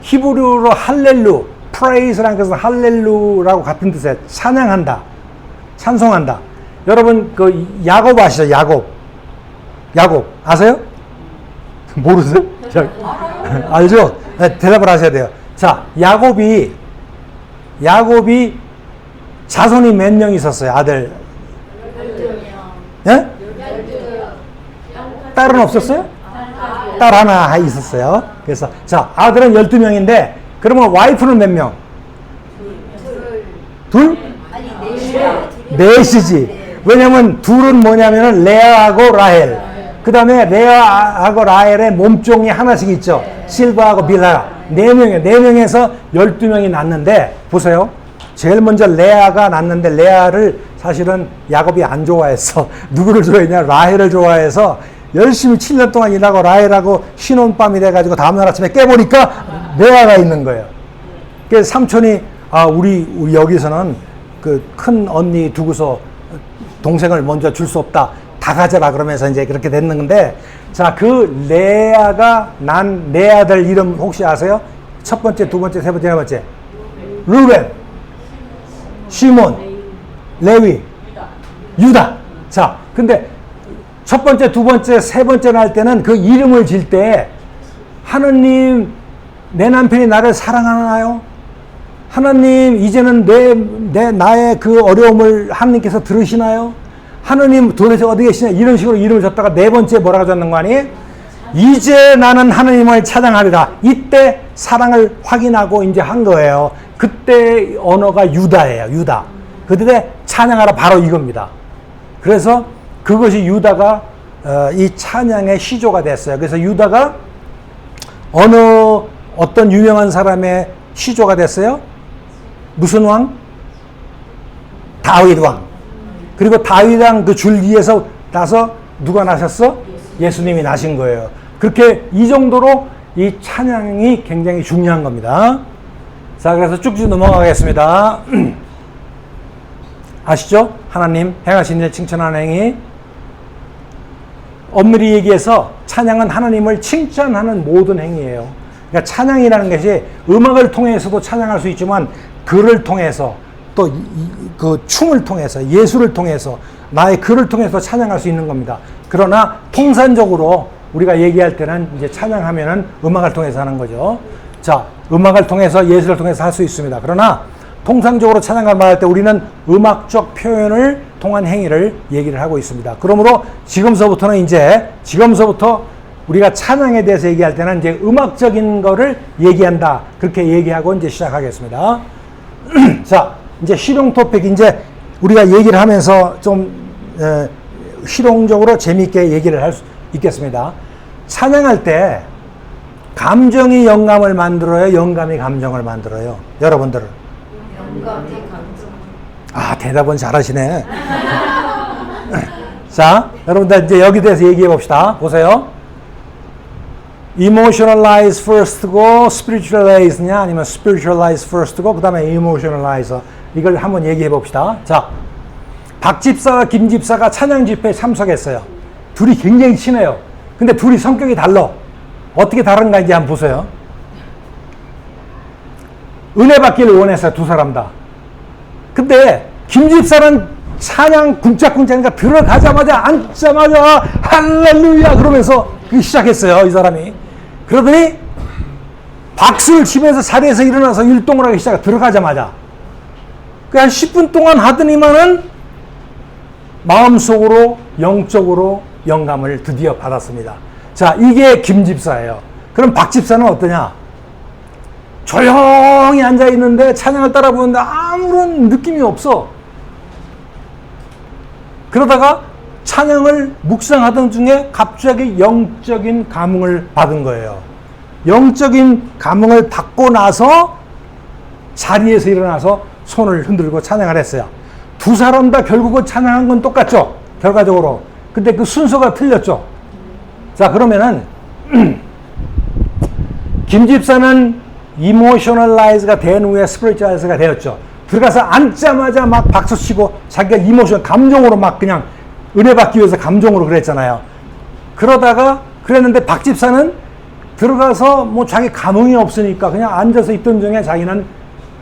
히브리어로 할렐루, praise라는 것은 할렐루라고 같은 뜻이에요. 찬양한다, 찬송한다. 여러분 그 야곱 아시죠? 야곱 아세요? 모르세요? 알죠? 네, 대답을 하셔야 돼요. 자, 야곱이 자손이 몇 명 있었어요? 아들. 12명. 예? 12명. 딸은 없었어요? 딸 하나 있었어요. 그래서 자, 아들은 12명인데 그러면 와이프는 몇 명? 둘? 넷이지. 왜냐면 둘은 뭐냐면은 레아하고 라헬. 그 다음에 레아하고 라헬의 몸종이 하나씩 있죠. 실바하고 빌하. 4명이에요. 4명에서 12명이 낳는데 보세요. 제일 먼저 레아가 낳는데 레아를 사실은 야곱이 안 좋아했어. 누구를 좋아했냐? 라헬을 좋아해서 열심히 7년 동안 일하고 라헬하고 신혼밤이 돼가지고 다음날 아침에 깨보니까 레아가 있는 거예요. 그래서 삼촌이 우리 여기서는 그 큰 언니 두고서 동생을 먼저 줄 수 없다. 다 가져라 그러면서 이제 그렇게 됐는 건데 자, 그 레아가 난 네 아들 이름 혹시 아세요? 첫 번째, 두 번째, 세 번째, 네 번째. 루벤, 시몬, 레위, 유다. 자, 근데 첫 번째, 두 번째, 세 번째 날 때는 그 이름을 질 때 하느님 내 남편이 나를 사랑하나요? 하나님 이제는 나의 그 어려움을 하나님께서 들으시나요? 하나님 도대체 어디 계시냐? 이런 식으로 이름을 줬다가 네 번째 뭐라고 줬는 거 아니에요? 이제 나는 하나님을 찬양하리라. 이때 사랑을 확인하고 이제 한 거예요. 그때 언어가 유다예요. 유다. 그때 찬양하라 바로 이겁니다. 그래서 그것이 유다가 이 찬양의 시조가 됐어요. 그래서 유다가 어떤 유명한 사람의 시조가 됐어요? 무슨 왕? 다윗 왕. 그리고 다윗 왕 그 줄기에서 나서 누가 나셨어? 예수님이 나신 거예요. 그렇게 이 정도로 이 찬양이 굉장히 중요한 겁니다. 자, 그래서 쭉쭉 넘어가겠습니다. 아시죠? 하나님 행하신 일 칭찬하는 행위. 엄밀히 얘기해서 찬양은 하나님을 칭찬하는 모든 행위예요. 그러니까 찬양이라는 것이 음악을 통해서도 찬양할 수 있지만 글을 통해서 또 그 춤을 통해서 예술을 통해서 나의 글을 통해서 찬양할 수 있는 겁니다. 그러나 통산적으로 우리가 얘기할 때는 이제 찬양하면은 음악을 통해서 하는 거죠. 자, 음악을 통해서 예술을 통해서 할 수 있습니다. 그러나 통상적으로 찬양을 말할 때 우리는 음악적 표현을 통한 행위를 얘기를 하고 있습니다. 그러므로 지금서부터 우리가 찬양에 대해서 얘기할 때는 이제 음악적인 거를 얘기한다. 그렇게 얘기하고 이제 시작하겠습니다. 자, 이제 실용 토픽 이제 우리가 얘기를 하면서 좀 실용적으로 재미있게 얘기를 할 수 있겠습니다. 찬양할 때 감정이 영감을 만들어요? 영감이 감정을 만들어요? 여러분들은? 영감이 감정. 아, 대답은 잘하시네. 자, 여러분들 이제 여기 대해서 얘기해 봅시다. 보세요. emotionalize first고 spiritualize냐 아니면 spiritualize first고 그 다음에 emotionalize 이걸 한번 얘기해 봅시다. 자, 박 집사와 김 집사가 찬양 집회에 참석했어요. 둘이 굉장히 친해요. 근데 둘이 성격이 달라. 어떻게 다른가 이제 한번 보세요. 은혜 받기를 원했어요. 두 사람 다. 근데 김 집사는 찬양 쿵짝쿵짝니까 들어가자마자 앉자마자 할렐루야 그러면서 시작했어요. 이 사람이. 그러더니 박수를 치면서 자리에서 일어나서 율동을 하기 시작해. 들어가자마자. 한 10분 동안 하더니만은 마음속으로 영적으로 영감을 드디어 받았습니다. 자, 이게 김 집사예요. 그럼 박 집사는 어떠냐? 조용히 앉아 있는데 찬양을 따라 부르는데 아무런 느낌이 없어. 그러다가 찬양을 묵상하던 중에 갑자기 영적인 감흥을 받은 거예요. 영적인 감흥을 받고 나서 자리에서 일어나서 손을 흔들고 찬양을 했어요. 두 사람 다 결국은 찬양한 건 똑같죠? 결과적으로. 근데 그 순서가 틀렸죠? 자, 그러면은 김 집사는 emotionalize가 된 후에 spiritualize가 되었죠. 들어가서 앉자마자 막 박수치고 자기가 이모션, 감정으로 막 그냥 은혜 받기 위해서 감정으로 그랬잖아요. 그러다가 그랬는데 박 집사는 들어가서 뭐 자기 감흥이 없으니까 그냥 앉아서 있던 중에 자기는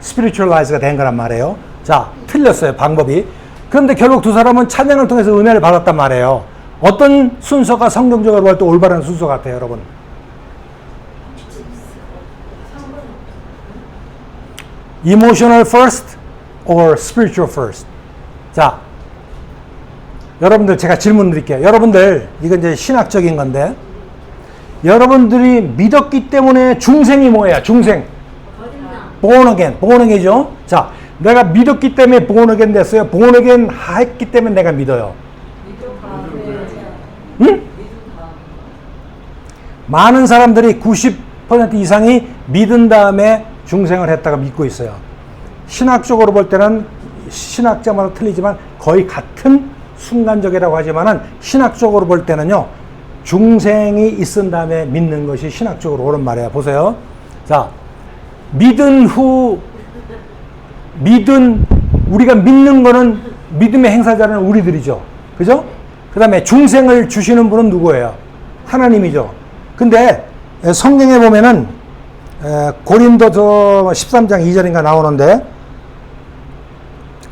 spiritualize가 된 거란 말이에요. 자, 틀렸어요. 방법이. 그런데 결국 두 사람은 찬양을 통해서 은혜를 받았단 말이에요. 어떤 순서가 성경적으로 볼 때 올바른 순서 같아요, 여러분? emotional first or spiritual first? 자, 여러분들 제가 질문 드릴게요. 여러분들, 이건 이제 신학적인 건데, 여러분들이 믿었기 때문에 중생이 뭐예요? 중생. born again. born again이죠? 자, 내가 믿었기 때문에 born again 됐어요. born again 했기 때문에 내가 믿어요. 응? 많은 사람들이 90% 이상이 믿은 다음에 중생을 했다가 믿고 있어요. 신학적으로 볼 때는 신학자마다 틀리지만 거의 같은 순간적이라고 하지만은 신학적으로 볼 때는요, 중생이 있은 다음에 믿는 것이 신학적으로 옳은 말이에요. 보세요. 자, 우리가 믿는 거는 믿음의 행사자는 우리들이죠. 그죠? 그 다음에 중생을 주시는 분은 누구예요? 하나님이죠. 근데 성경에 보면은 고린도서 13장 2절인가 나오는데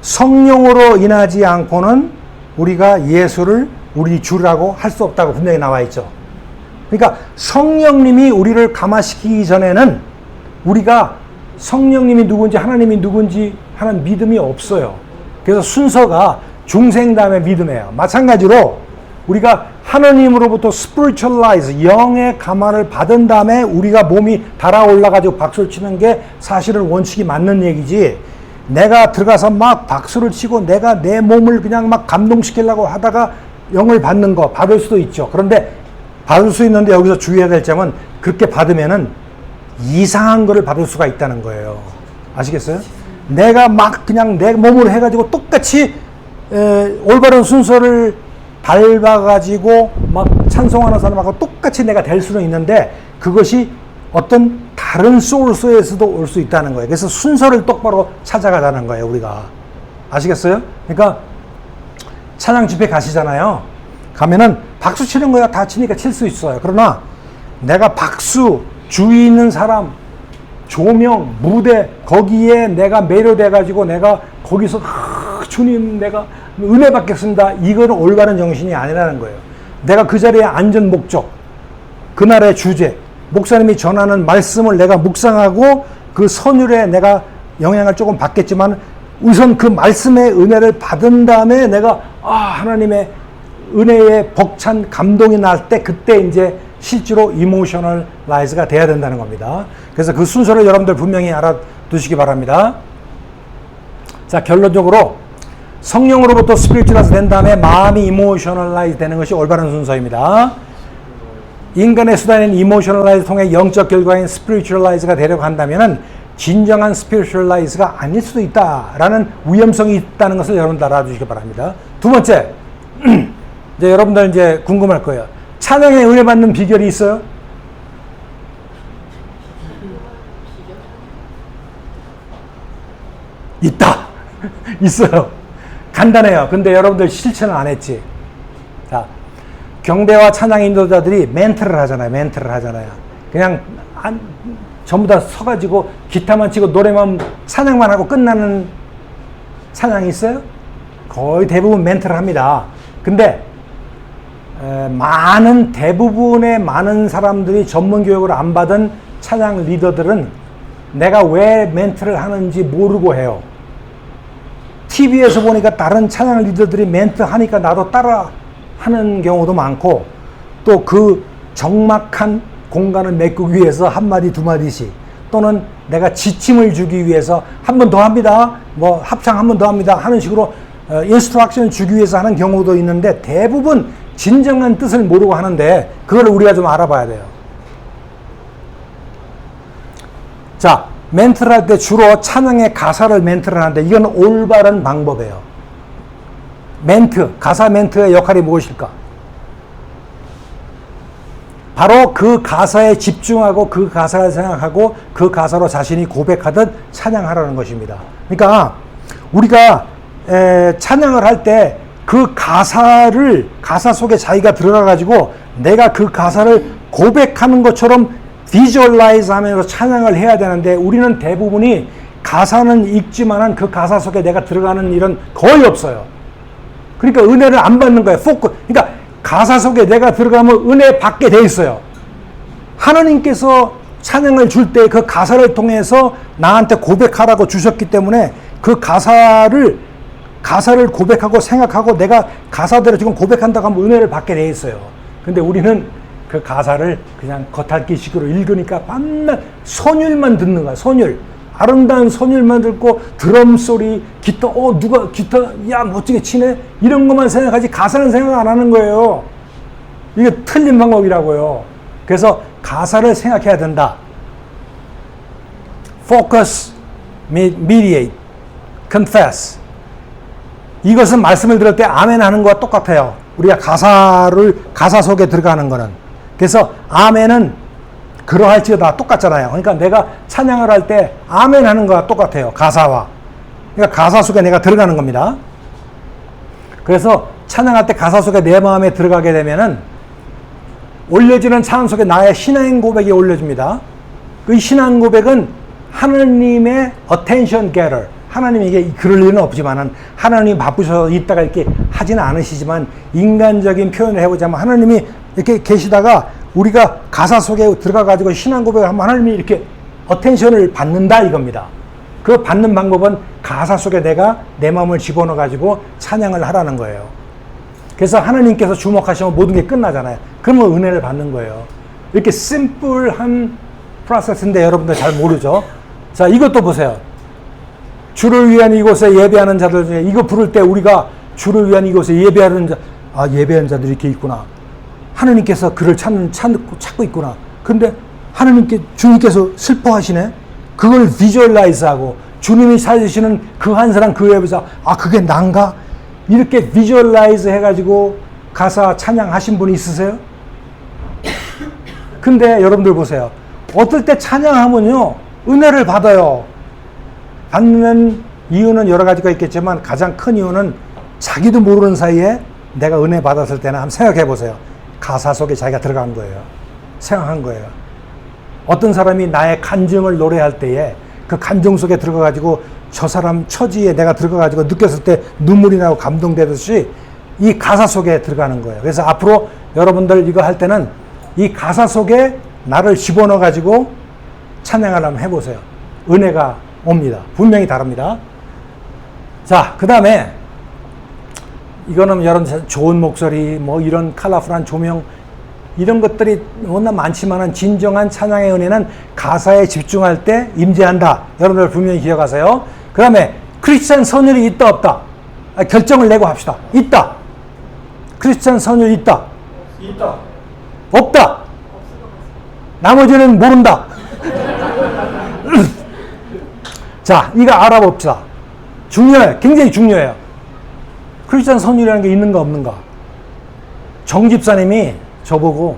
성령으로 인하지 않고는 우리가 예수를 우리 주라고 할 수 없다고 분명히 나와 있죠. 그러니까 성령님이 우리를 감화시키기 전에는 우리가 성령님이 누군지 하나님이 누군지 하는 믿음이 없어요. 그래서 순서가 중생 다음에 믿음이에요. 마찬가지로 우리가 하나님으로부터 spiritualize, 영의 감화를 받은 다음에 우리가 몸이 달아올라가지고 박수를 치는 게 사실은 원칙이 맞는 얘기지, 내가 들어가서 막 박수를 치고 내가 내 몸을 그냥 막 감동시키려고 하다가 영을 받는 거 받을 수도 있죠. 그런데 받을 수 있는데 여기서 주의해야 될 점은 그렇게 받으면은 이상한 거를 받을 수가 있다는 거예요. 아시겠어요? 내가 막 그냥 내 몸으로 해가지고 똑같이 올바른 순서를 밟아가지고 막 찬송하는 사람하고 똑같이 내가 될 수는 있는데 그것이 어떤 다른 소스에서도 올 수 있다는 거예요. 그래서 순서를 똑바로 찾아가자는 거예요, 우리가. 아시겠어요? 그러니까 찬양 집회 가시잖아요. 가면은 박수 치는 거야. 다 치니까 칠 수 있어요. 그러나 내가 박수, 주위 있는 사람, 조명, 무대, 거기에 내가 매료돼가지고 내가 거기서 주님 내가 은혜 받겠습니다. 이거는 올바른 정신이 아니라는 거예요. 내가 그 자리에 앉은 목적, 그날의 주제, 목사님이 전하는 말씀을 내가 묵상하고 그 선율에 내가 영향을 조금 받겠지만 우선 그 말씀의 은혜를 받은 다음에 내가 하나님의 은혜의 벅찬 감동이 날 때 그때 이제 실제로 이모셔널 라이즈가 돼야 된다는 겁니다. 그래서 그 순서를 여러분들 분명히 알아두시기 바랍니다. 자, 결론적으로 성령으로부터 스피리추얼라이즈 된 다음에 마음이 이모셔널라이즈 되는 것이 올바른 순서입니다. 인간의 수단인 이모셔널라이즈 통해 영적 결과인 스피리추얼라이즈가 되려고 한다면은 진정한 스피리추얼라이즈가 아닐 수도 있다라는 위험성이 있다는 것을 여러분들 알아두시기 바랍니다. 두 번째, 이제 여러분들 이제 궁금할 거예요. 찬양에 은혜 받는 비결이 있어요? 있다. 있어요. 간단해요. 근데 여러분들 실천을 안 했지. 자, 경배와 찬양 인도자들이 멘트를 하잖아요. 그냥 전부 다 서가지고 기타만 치고 노래만 찬양만 하고 끝나는 찬양이 있어요? 거의 대부분 멘트를 합니다. 근데 대부분의 많은 사람들이 전문 교육을 안 받은 찬양 리더들은 내가 왜 멘트를 하는지 모르고 해요. TV에서 보니까 다른 찬양 리더들이 멘트 하니까 나도 따라 하는 경우도 많고, 또 그 적막한 공간을 메꾸기 위해서 한마디 두 마디씩, 또는 내가 지침을 주기 위해서 한 번 더 합니다, 뭐 합창 한 번 더 합니다 하는 식으로 인스트럭션을 주기 위해서 하는 경우도 있는데 대부분 진정한 뜻을 모르고 하는데 그걸 우리가 좀 알아봐야 돼요. 자, 멘트를 할 때 주로 찬양의 가사를 멘트를 하는데 이건 올바른 방법이에요. 가사 멘트의 역할이 무엇일까? 바로 그 가사에 집중하고 그 가사를 생각하고 그 가사로 자신이 고백하듯 찬양하라는 것입니다. 그러니까 우리가 찬양을 할 때 그 가사 속에 자기가 들어가가지고 내가 그 가사를 고백하는 것처럼 비주얼라이즈 하면서 찬양을 해야 되는데 우리는 대부분이 가사는 읽지만은 그 가사 속에 내가 들어가는 일은 거의 없어요. 그러니까 은혜를 안 받는 거예요. 그러니까 가사 속에 내가 들어가면 은혜 받게 돼 있어요. 하나님께서 찬양을 줄 때 그 가사를 통해서 나한테 고백하라고 주셨기 때문에 그 가사를 고백하고 생각하고 내가 가사대로 지금 고백한다고 하면 은혜를 받게 돼 있어요. 근데 우리는 그 가사를 그냥 겉핥기식으로 읽으니까 맨날 선율만 듣는 거야. 선율. 아름다운 선율만 듣고 드럼 소리, 기타, 누가 기타, 야, 멋지게 치네? 이런 것만 생각하지 가사는 생각 안 하는 거예요. 이게 틀린 방법이라고요. 그래서 가사를 생각해야 된다. Focus, mediate, confess. 이것은 말씀을 들을 때 아멘 하는 것과 똑같아요. 우리가 가사 속에 들어가는 거는. 그래서 아멘은 그러할지어다 똑같잖아요. 그러니까 내가 찬양을 할 때 아멘 하는 거와 똑같아요. 가사와. 그러니까 가사 속에 내가 들어가는 겁니다. 그래서 찬양할 때 가사 속에 내 마음에 들어가게 되면은 올려지는 찬양 속에 나의 신앙 고백이 올려집니다. 그 신앙 고백은 하나님의 attention getter. 하나님이 이게 그럴 일은 없지만은 하나님이 바쁘셔서 이따가 이렇게 하지는 않으시지만 인간적인 표현을 해보자면 하나님이 이렇게 계시다가 우리가 가사 속에 들어가 가지고 신앙 고백을 하면 하나님이 이렇게 어텐션을 받는다 이겁니다. 그 받는 방법은 가사 속에 내가 내 마음을 집어넣어 가지고 찬양을 하라는 거예요. 그래서 하나님께서 주목하시면 모든 게 끝나잖아요. 그러면 은혜를 받는 거예요. 이렇게 심플한 프로세스인데 여러분들 잘 모르죠. 자, 이것도 보세요. 주를 위한 이곳에 예배하는 자들 중에 이거 부를 때 우리가 주를 위한 이곳에 예배하는 자, 예배하는 자들이 이렇게 있구나. 하나님께서 그를 찾고 있구나. 근데 주님께서 슬퍼하시네. 그걸 비주얼라이즈하고 주님이 찾으시는 그 한 사람 그 예배자, 그게 난가? 이렇게 비주얼라이즈 해가지고 가사 찬양하신 분이 있으세요? 근데 여러분들 보세요. 어떨 때 찬양하면요 은혜를 받아요. 받는 이유는 여러 가지가 있겠지만 가장 큰 이유는 자기도 모르는 사이에 내가 은혜 받았을 때는 한번 생각해 보세요. 가사 속에 자기가 들어간 거예요. 생각한 거예요. 어떤 사람이 나의 간증을 노래할 때에 그 간증 속에 들어가가지고 저 사람 처지에 내가 들어가가지고 느꼈을 때 눈물이 나고 감동되듯이 이 가사 속에 들어가는 거예요. 그래서 앞으로 여러분들 이거 할 때는 이 가사 속에 나를 집어넣어가지고 찬양을 한번 해보세요. 은혜가 옵니다. 분명히 다릅니다. 자, 그 다음에 이거는 여러분 좋은 목소리, 뭐 이런 컬러풀한 조명 이런 것들이 워낙 많지만은 진정한 찬양의 은혜는 가사에 집중할 때 임재한다. 여러분들 분명히 기억하세요. 그 다음에 크리스찬 선율이 있다 없다. 결정을 내고 합시다. 있다. 크리스찬 선율이 있다. 있다. 없다. 나머지는 모른다. 자, 이거 알아봅시다. 중요해요. 굉장히 중요해요. 크리스찬 선율이라는 게 있는가 없는가. 정 집사님이 저보고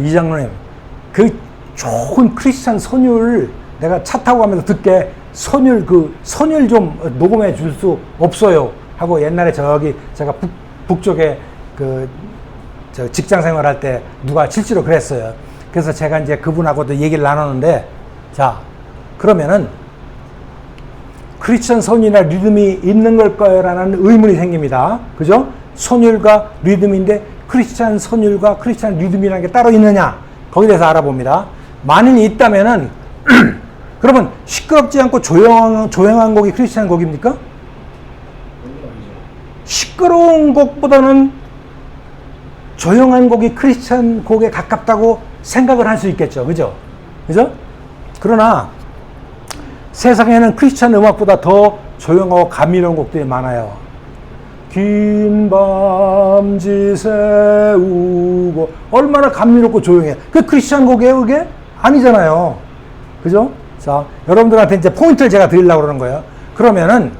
이장로님 그 좋은 크리스찬 선율 내가 차 타고 가면서 듣게 선율 좀 녹음해 줄 수 없어요 하고 옛날에 저기 제가 북쪽에 저 직장 생활할 때 누가 실제로 그랬어요. 그래서 제가 이제 그분하고도 얘기를 나눴는데 자 그러면은 크리스찬 선율이나 리듬이 있는 걸까요? 라는 의문이 생깁니다. 그죠? 선율과 리듬인데 크리스찬 선율과 크리스찬 리듬이라는 게 따로 있느냐? 거기에 대해서 알아봅니다. 만일 있다면은 그러면 시끄럽지 않고 조용한 곡이 크리스찬 곡입니까? 시끄러운 곡보다는 조용한 곡이 크리스찬 곡에 가깝다고 생각을 할 수 있겠죠. 그죠? 그죠? 그러나 세상에는 크리스찬 음악보다 더 조용하고 감미로운 곡들이 많아요. 긴 밤지 새우고 얼마나 감미롭고 조용해. 그 크리스찬 곡이에요, 그게? 아니잖아요. 그죠? 자, 여러분들한테 이제 포인트를 제가 드리려고 그러는 거예요. 그러면은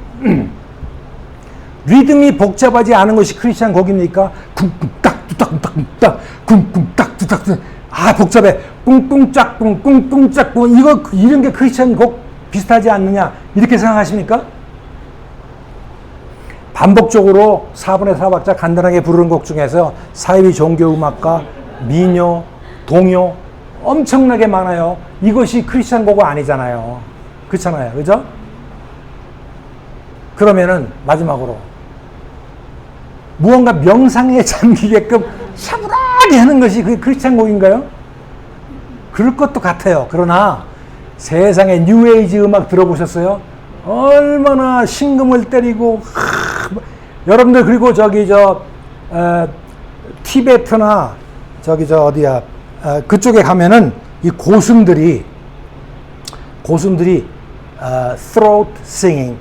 리듬이 복잡하지 않은 것이 크리스찬 곡입니까? 쿵쿵딱 뚜딱뚜딱 쿵쿵딱 뚜딱 복잡해. 꿍꿍짝 꿍꿍짝 이거 이런 게 크리스찬 곡 비슷하지 않느냐 이렇게 생각하십니까? 반복적으로 4분의 4박자 간단하게 부르는 곡 중에서 사이비 종교음악과 민요, 동요 엄청나게 많아요. 이것이 크리스찬 곡은 아니잖아요. 그렇잖아요. 그죠? 그러면은 마지막으로 무언가 명상에 잠기게끔 샤브라하게 하는 것이 그게 크리스찬 곡인가요? 그럴 것도 같아요. 그러나 세상에 뉴에이지 음악 들어보셨어요? 얼마나 심금을 때리고 여러분들 그리고 티베트나 그쪽에 가면은 이 고슴들이 throat singing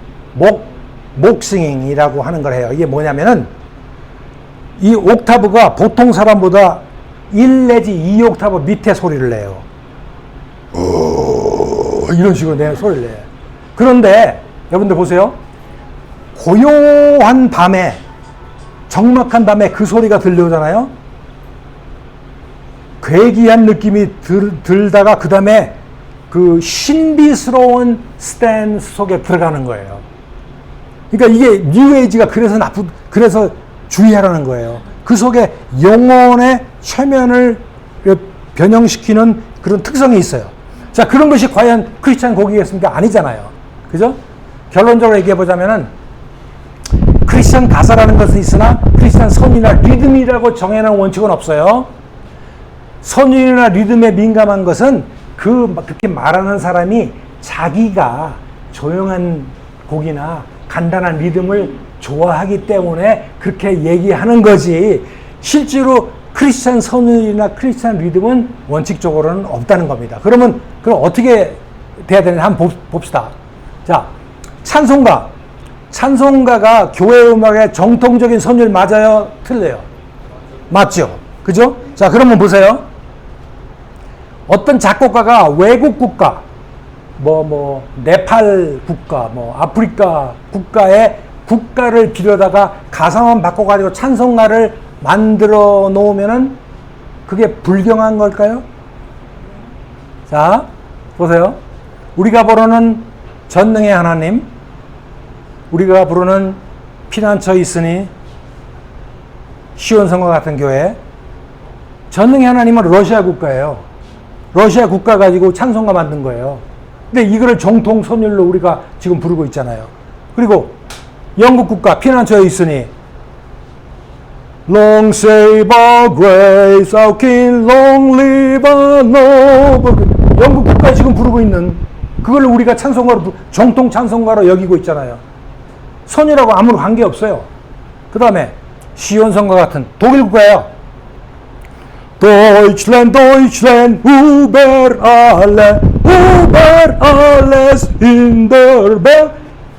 목 싱잉이라고 하는 걸 해요. 이게 뭐냐면은 이 옥타브가 보통 사람보다 1 내지 2옥타브 밑에 소리를 내요. 이런 식으로 내는 소리를 내요. 그런데 여러분들 보세요. 고요한 밤에 적막한 밤에 그 소리가 들려오잖아요. 괴기한 느낌이 들다가 그 다음에 그 신비스러운 스탠스 속에 들어가는 거예요. 그러니까 이게 뉴에이지가 그래서 주의하라는 거예요. 그 속에 영혼의 최면을 변형시키는 그런 특성이 있어요. 자, 그런 것이 과연 크리스찬 곡이겠습니까? 아니잖아요. 그죠? 결론적으로 얘기해보자면은 크리스찬 가사라는 것은 있으나 크리스찬 선이나 리듬이라고 정해놓은 원칙은 없어요. 선율이나 리듬에 민감한 것은 그렇게 말하는 사람이 자기가 조용한 곡이나 간단한 리듬을 좋아하기 때문에 그렇게 얘기하는 거지, 실제로 크리스찬 선율이나 크리스찬 리듬은 원칙적으로는 없다는 겁니다. 그러면 어떻게 돼야 되는지 한번 봅시다. 자, 찬송가가 교회 음악의 정통적인 선율 맞아요? 틀려요? 맞죠? 그죠? 자, 그러면 보세요. 어떤 작곡가가 외국 국가, 네팔 국가, 아프리카 국가의 국가를 빌려다가 가사만 바꿔가지고 찬송가를 만들어 놓으면은 그게 불경한 걸까요? 자, 보세요. 우리가 부르는 전능의 하나님, 우리가 부르는 피난처 있으니, 시온성과 같은 교회, 전능의 하나님은 러시아 국가예요. 러시아 국가 가지고 찬송가 만든 거예요. 근데 이거를 정통 선율로 우리가 지금 부르고 있잖아요. 그리고 영국 국가 피난처에 있으니 Long save our grace, our King, long live our noble. 영국 국가 지금 부르고 있는 그걸 우리가 찬송가로, 정통 찬송가로 여기고 있잖아요. 선율하고 아무런 관계 없어요. 그 다음에 시온성과 같은 독일 국가예요. Deutschland, Deutschland, über alles in der Welt.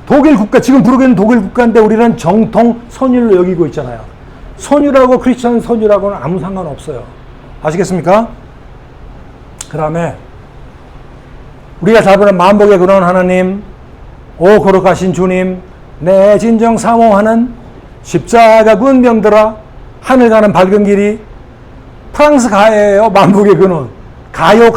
독일 국가, 지금 부르고 있는 독일 국가인데 우리는 정통 선율로 여기고 있잖아요. 선율하고 크리스천 선율하고는 아무 상관없어요. 아시겠습니까? 그 다음에 우리가 잘 부르는 만복의 근원 하나님, 오 거룩하신 주님, 내 진정 사모하는 십자가 군병들아, 하늘 가는 밝은 길이. 프랑스 가요예요. 만복의 근원. 가요.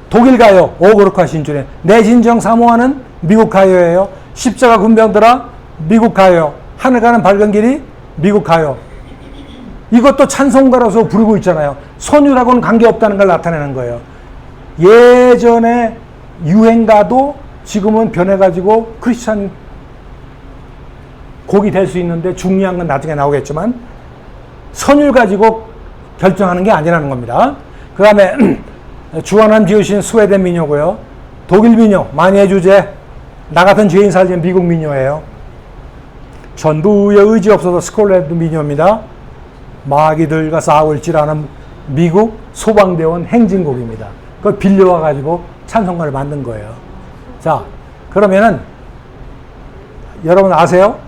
독일 가요. 오 거룩하신 주님. 내 진정 사모하는 미국 가요예요. 십자가 군병들아, 미국 가요. 하늘 가는 밝은 길이, 미국 가요. 이것도 찬송가라서 부르고 있잖아요. 선율하고는 관계없다는 걸 나타내는 거예요. 예전에 유행가도 지금은 변해가지고 크리스찬 곡이 될 수 있는데, 중요한 건 나중에 나오겠지만 선율 가지고 결정하는 게 아니라는 겁니다. 그 다음에 주하나님 지으신 스웨덴 민요고요. 독일 민요, 만유의 주제, 나 같은 죄인 살지는 미국 민요예요. 전부의 의지 없어서 스콜랜드 민요입니다. 마귀들과 싸울지라는 미국 소방대원 행진곡입니다. 그걸 빌려와가지고 찬송가를 만든 거예요. 자, 그러면은 여러분 아세요?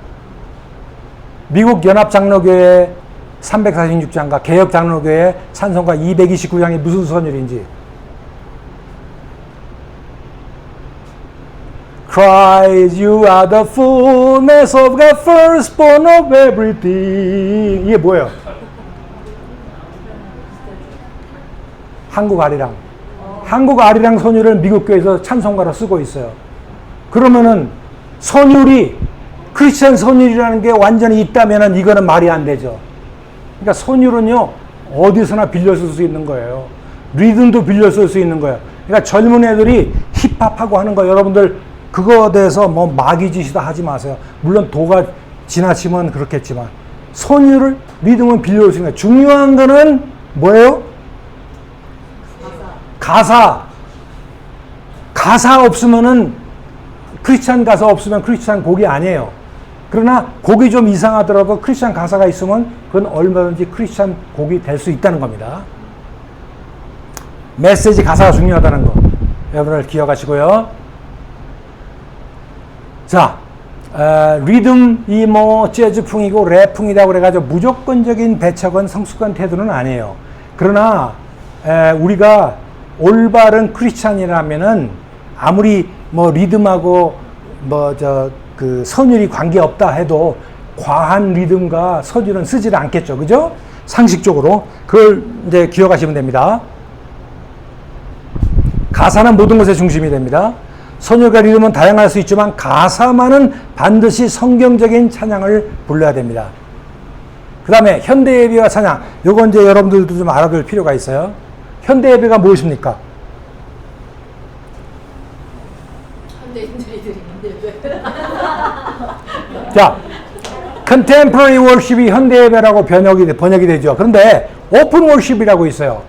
미국 연합장로교회 346장과 개혁장로교회 찬송가 229장이 무슨 선율인지. Christ, you are the fullness of God, firstborn of everything. 이게 뭐예요? 한국 아리랑. 한국 아리랑 선율을 미국 교회에서 찬송가로 쓰고 있어요. 그러면은 선율이 크리스천 선율이라는 게 완전히 있다면은 이거는 말이 안 되죠. 그러니까 선율은요, 어디서나 빌려 쓸 수 있는 거예요. 리듬도 빌려 쓸 수 있는 거예요. 그러니까 젊은 애들이 힙합하고 하는 거, 여러분들 그거에 대해서 마귀짓이다 하지 마세요. 물론 도가 지나치면 그렇겠지만 선율을, 리듬은 빌려 올 수 있는 거예요. 중요한 거는 뭐예요? 가사 없으면은, 크리스찬 가사 없으면 크리스찬 곡이 아니에요. 그러나 곡이 좀 이상하더라도 크리스찬 가사가 있으면 그건 얼마든지 크리스찬 곡이 될 수 있다는 겁니다. 메시지 가사가 중요하다는 거 여러분들 기억하시고요. 자, 리듬이 재즈풍이고 랩풍이라고 그래가지고 무조건적인 배척은 성숙한 태도는 아니에요. 그러나 우리가 올바른 크리스찬이라면은 아무리 리듬하고 그 선율이 관계없다 해도 과한 리듬과 선율은 쓰지를 않겠죠. 그죠? 상식적으로. 그걸 이제 기억하시면 됩니다. 가사는 모든 것의 중심이 됩니다. 선율과 리듬은 다양할 수 있지만 가사만은 반드시 성경적인 찬양을 불러야 됩니다. 그 다음에 현대예배와 찬양. 요건 이제 여러분들도 좀 알아둘 필요가 있어요. 현대예배가 무엇입니까? 현대인들이 드리는데 왜? 자, contemporary worship이 현대예배라고 번역이 되죠. 그런데 open worship이라고 있어요.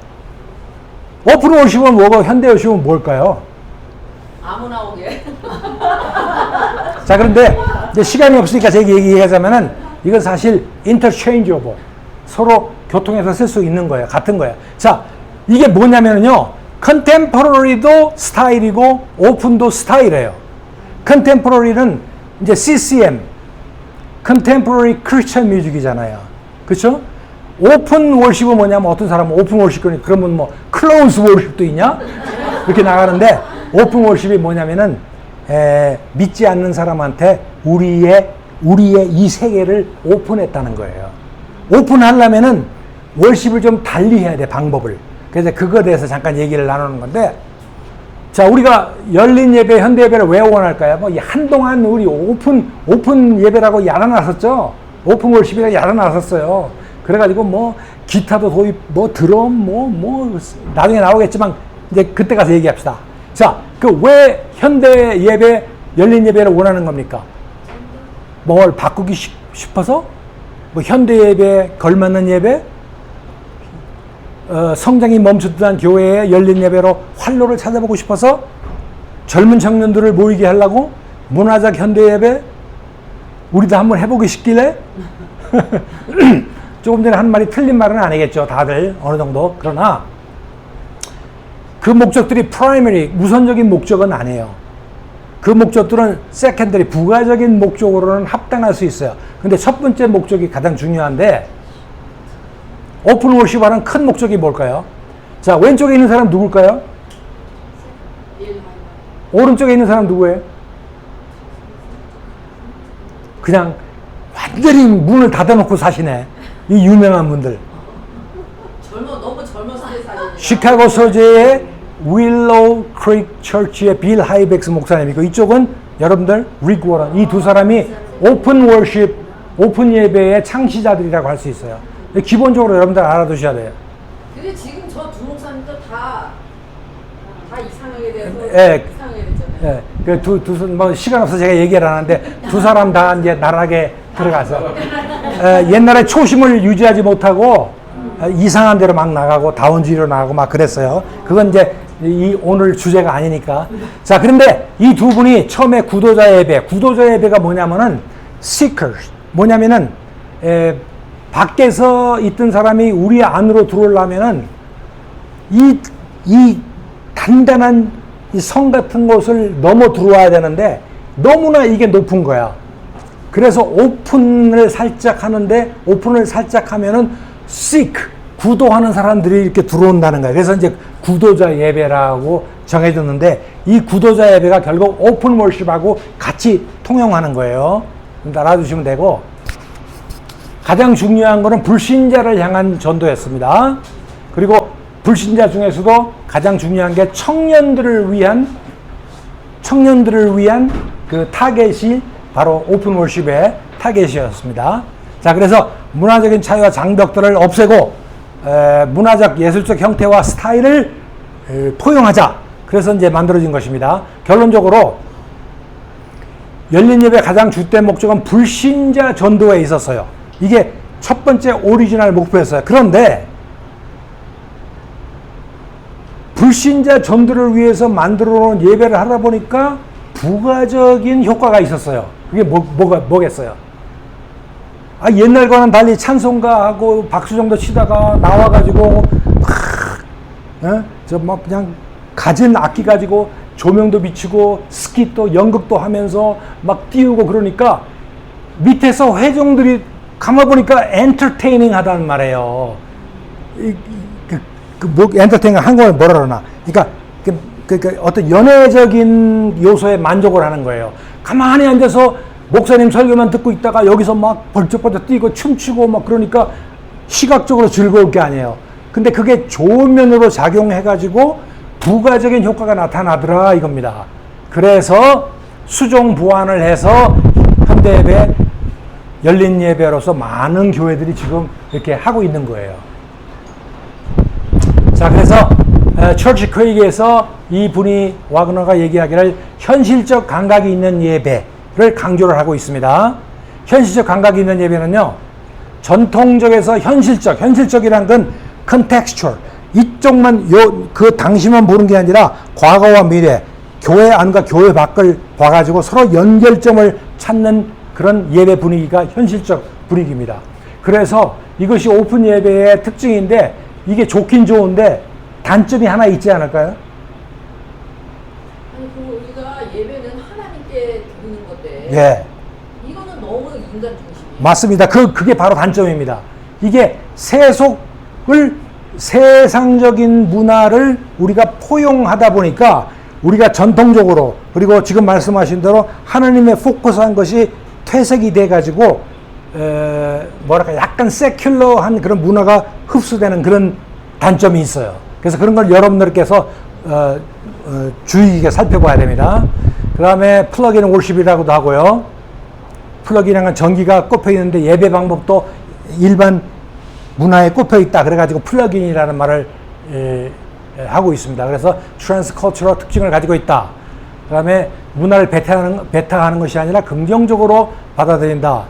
오픈 월십은 뭐고 현대 월십은 뭘까요? 아무나 오게. 자, 그런데 이제 시간이 없으니까 제가 얘기하자면은 이건 사실 interchangeable. 서로 교통에서 쓸 수 있는 거예요. 같은 거예요. 자, 이게 뭐냐면요. contemporary도 스타일이고 open도 스타일이에요. contemporary는 이제 CCM, contemporary Christian music이잖아요. 그렇죠? 오픈 월십은 뭐냐면 어떤 사람은 오픈 월십 그러면 뭐 클로즈 월십도 있냐? 이렇게 나가는데 오픈 월십이 뭐냐면은 믿지 않는 사람한테 우리의 이 세계를 오픈했다는 거예요. 오픈하려면은 월십을 좀 달리 해야 돼, 방법을. 그래서 그거에 대해서 잠깐 얘기를 나누는 건데, 자, 우리가 열린 예배, 현대 예배를 왜 원할까요? 뭐 한동안 우리 오픈 예배라고 야단났었죠. 오픈 월십이라고 야단났었어요. 그래가지고 뭐 기타도 도입, 뭐 드럼, 뭐 나중에 나오겠지만 이제 그때 가서 얘기합시다. 자, 그 왜 현대 예배, 열린 예배를 원하는 겁니까? 뭘 바꾸기 싶어서? 뭐 현대 예배, 걸맞는 예배? 성장이 멈추던 교회의 열린 예배로 활로를 찾아보고 싶어서? 젊은 청년들을 모이게 하려고? 문화적 현대 예배? 우리도 한번 해보기 싶길래? 조금 전에 한 말이 틀린 말은 아니겠죠. 다들 어느 정도. 그러나 그 목적들이 primary, 우선적인 목적은 아니에요. 그 목적들은 secondary, 부가적인 목적으로는 합당할 수 있어요. 근데 첫 번째 목적이 가장 중요한데, 오픈 월십하는 큰 목적이 뭘까요? 자, 왼쪽에 있는 사람 누굴까요? 오른쪽에 있는 사람 누구예요? 그냥 완전히 문을 닫아놓고 사시네. 이 유명한 분들. 너무 젊었을 때 사진. 시카고 소재의 윌로우 크릭 처치의 빌 하이백스 목사님이고, 이쪽은 여러분들 릭 워런, 이 두 사람이 오픈 월십, 오픈 예배의 창시자들이라고 할 수 있어요. 기본적으로 여러분들 알아두셔야 돼요. 근데 지금 저 두 목사님도 다 이상하게 돼서 예. 이상하게 됐잖아요. 예, 뭐 시간 없어서 제가 얘기를 안 하는데 두 사람 다 이제 나락에 들어가서 옛날에 초심을 유지하지 못하고 이상한 데로 막 나가고 다운지로 나가고 막 그랬어요. 그건 이제 이 오늘 주제가 아니니까. 자, 그런데 이 두 분이 처음에 구도자 예배가 뭐냐면은 seekers, 뭐냐면은 밖에서 있던 사람이 우리 안으로 들어오려면은 이 단단한 이 성 같은 곳을 넘어 들어와야 되는데 너무나 이게 높은 거야. 그래서 오픈을 살짝 하면은 seek, 구도하는 사람들이 이렇게 들어온다는 거야. 그래서 이제 구도자 예배라고 정해졌는데, 이 구도자 예배가 결국 오픈 월십하고 같이 통용하는 거예요. 알아두시면 되고, 가장 중요한 거는 불신자를 향한 전도였습니다. 그리고 불신자 중에서도 가장 중요한 게 청년들을 위한 그 타겟이 바로 오픈 월십의 타겟이었습니다. 자, 그래서 문화적인 차이와 장벽들을 없애고 문화적 예술적 형태와 스타일을 포용하자. 그래서 이제 만들어진 것입니다. 결론적으로 열린 예배 가장 주된 목적은 불신자 전도에 있었어요. 이게 첫 번째 오리지널 목표였어요. 그런데 불신자 전도를 위해서 만들어 놓은 예배를 하다 보니까 부가적인 효과가 있었어요. 그게 뭐겠어요? 옛날과는 달리 찬송가하고 박수 정도 치다가 나와가지고 저 막 그냥 가진 악기 가지고 조명도 비치고 스킷도 연극도 하면서 막 띄우고 그러니까 밑에서 회중들이 가만보니까 엔터테이닝 하다는 말이에요. 엔터테이닝 한국어는 뭐라 그러나. 그러니까 어떤 연애적인 요소에 만족을 하는 거예요. 가만히 앉아서 목사님 설교만 듣고 있다가 여기서 막 벌쩍벌쩍 뛰고 춤추고 막 그러니까 시각적으로 즐거울 게 아니에요. 근데 그게 좋은 면으로 작용해가지고 부가적인 효과가 나타나더라 이겁니다. 그래서 수종 보완을 해서 현대예배, 열린 예배로서 많은 교회들이 지금 이렇게 하고 있는 거예요. 자, 그래서 처치 크레이그에서 이 분이 와그너가 얘기하기를 현실적 감각이 있는 예배를 강조를 하고 있습니다. 현실적 감각이 있는 예배는요, 전통적에서 현실적이란 건 contextual, 이쪽만 그 당시만 보는 게 아니라 과거와 미래, 교회 안과 교회 밖을 봐가지고 서로 연결점을 찾는 그런 예배 분위기가 현실적 분위기입니다. 그래서 이것이 오픈 예배의 특징인데 이게 좋긴 좋은데 단점이 하나 있지 않을까요? 아니 그 우리가 예배는 하나님께 드리는 건데 예. 이거는 너무 인간 중심이에요. 맞습니다. 그게 바로 단점입니다. 이게 세상적인 문화를 우리가 포용하다 보니까 우리가 전통적으로 그리고 지금 말씀하신 대로 하나님의 포커스한 것이 퇴색이 돼가지고 뭐랄까 약간 세큘러한 그런 문화가 흡수되는 그런 단점이 있어요. 그래서 그런 걸 여러분들께서 주의 깊게 살펴봐야 됩니다. 그 다음에 플러그인 월십이라고도 하고요. 플러그인은 전기가 꼽혀 있는데 예배 방법도 일반 문화에 꼽혀 있다. 그래가지고 플러그인이라는 말을 하고 있습니다. 그래서 트랜스컬처럴 특징을 가지고 있다. 그 다음에 문화를 배타하는 것이 아니라 긍정적으로 받아들인다.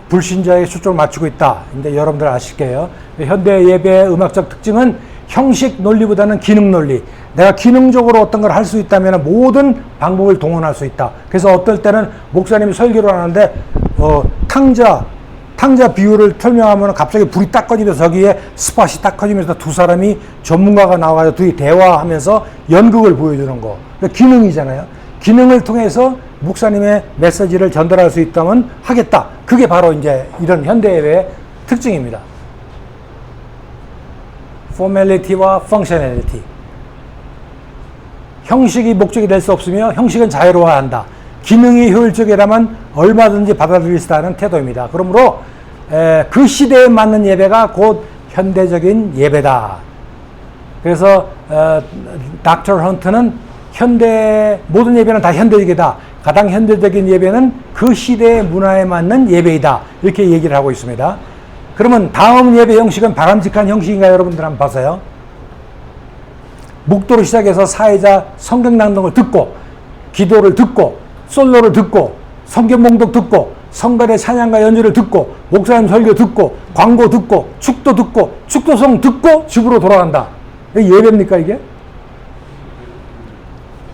불신자의 초점을 맞추고 있다. 이제 여러분들 아실 거예요. 현대 예배의 음악적 특징은 형식 논리보다는 기능 논리. 내가 기능적으로 어떤 걸 할 수 있다면 모든 방법을 동원할 수 있다. 그래서 어떨 때는 목사님이 설교를 하는데 탕자 비유를 설명하면 갑자기 불이 딱 꺼지면서 저기에 스팟이 딱 꺼지면서 두 사람이 전문가가 나와서 둘이 대화하면서 연극을 보여주는 거. 기능이잖아요. 기능을 통해서 목사님의 메시지를 전달할 수 있다면 하겠다. 그게 바로 이제 이런 현대예배의 특징입니다. 포멀리티와 펑셔널리티. 형식이 목적이 될 수 없으며 형식은 자유로워야 한다. 기능이 효율적이라면 얼마든지 받아들일 수 있다는 태도입니다. 그러므로 그 시대에 맞는 예배가 곧 현대적인 예배다. 그래서 닥터 헌트는 모든 예배는 다 현대적이다. 가장 현대적인 예배는 그 시대의 문화에 맞는 예배이다. 이렇게 얘기를 하고 있습니다. 그러면 다음 예배 형식은 바람직한 형식인가요? 여러분들 한번 봐세요. 묵도로 시작해서 사회자 성경 낭독을 듣고 기도를 듣고 솔로를 듣고 성경 봉독 듣고 성가대 찬양과 연주를 듣고 목사님 설교 듣고 광고 듣고 축도 듣고 축도송 듣고 집으로 돌아간다. 이게 예배입니까 이게?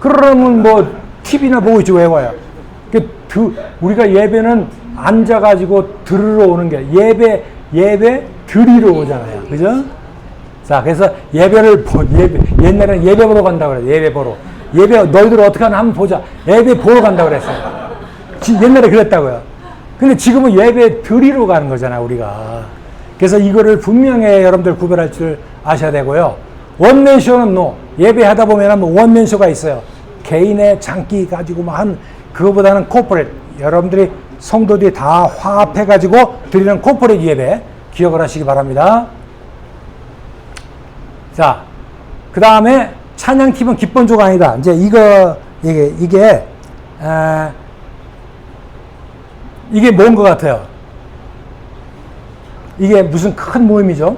그러면 뭐 TV나 보고 있지 왜 와요? 우리가 예배는 앉아가지고 들으러 오는 게 예배 드리러 오잖아요. 그죠? 자, 그래서 옛날에는 예배 보러 간다고 그래요. 예배 보러. 너희들 어떻게 하나 한번 보자. 예배 보러 간다고 그랬어요. 옛날에 그랬다고요. 근데 지금은 예배 드리러 가는 거잖아, 우리가. 그래서 이거를 분명히 여러분들 구별할 줄 아셔야 되고요. 원맨쇼는 예배하다 보면 원맨쇼가 있어요. 개인의 장기 가지고 그거보다는 코퍼레이트. 여러분들이 성도들이 다 화합해가지고 드리는 코퍼레이트 예배. 기억을 하시기 바랍니다. 자, 그 다음에 찬양팀은 기본조가 아니다. 이제 이게 뭔 것 같아요? 이게 무슨 큰 모임이죠?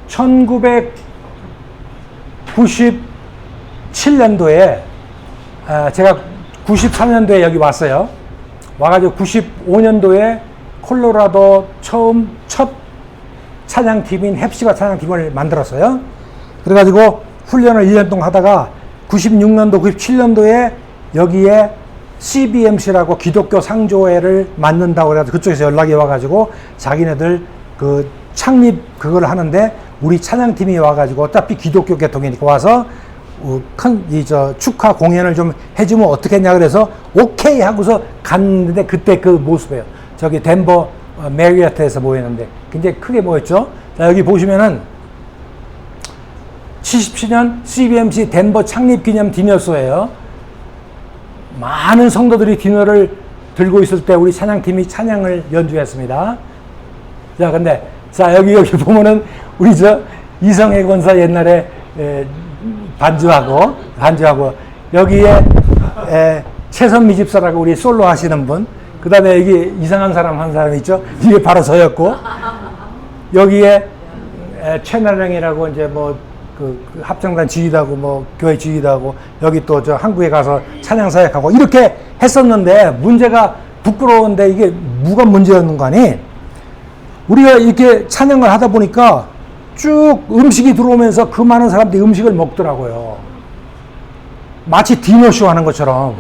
1997년도에 제가 93년도에 여기 왔어요. 와가지고 95년도에 콜로라도 첫 찬양팀인 헵시바 찬양팀을 만들었어요. 그래가지고 훈련을 1년 동안 하다가 96년도, 97년도에 여기에 CBMC라고 기독교 상조회를 만든다고 그래서 그쪽에서 연락이 와가지고 자기네들 그 창립 그걸 하는데 우리 찬양팀이 와가지고 어차피 기독교 계통이니까 와서 축하 공연을 좀 해주면 어떻겠냐 그래서 오케이 하고서 갔는데 그때 그 모습이에요. 저기 덴버 메리어트에서 모였는데 굉장히 크게 모였죠. 자, 여기 보시면은 77년 CBMC 덴버 창립 기념 디너쇼예요. 많은 성도들이 디너를 들고 있을 때 우리 찬양팀이 찬양을 연주했습니다. 자, 여기 보면은 우리 이성애 권사 옛날에 반주하고 여기에 최선미 집사라고 우리 솔로 하시는 분, 그 다음에 여기 이상한 사람 한 사람 있죠? 이게 바로 저였고, 여기에 최나령이라고 이제 그 합창단 지휘도 하고 교회 지휘도 하고 여기 또 한국에 가서 찬양 사역하고 이렇게 했었는데 문제가 부끄러운데 이게 뭐가 문제였는가 하니 우리가 이렇게 찬양을 하다 보니까 쭉 음식이 들어오면서 그 많은 사람들이 음식을 먹더라고요. 마치 디너쇼 하는 것처럼.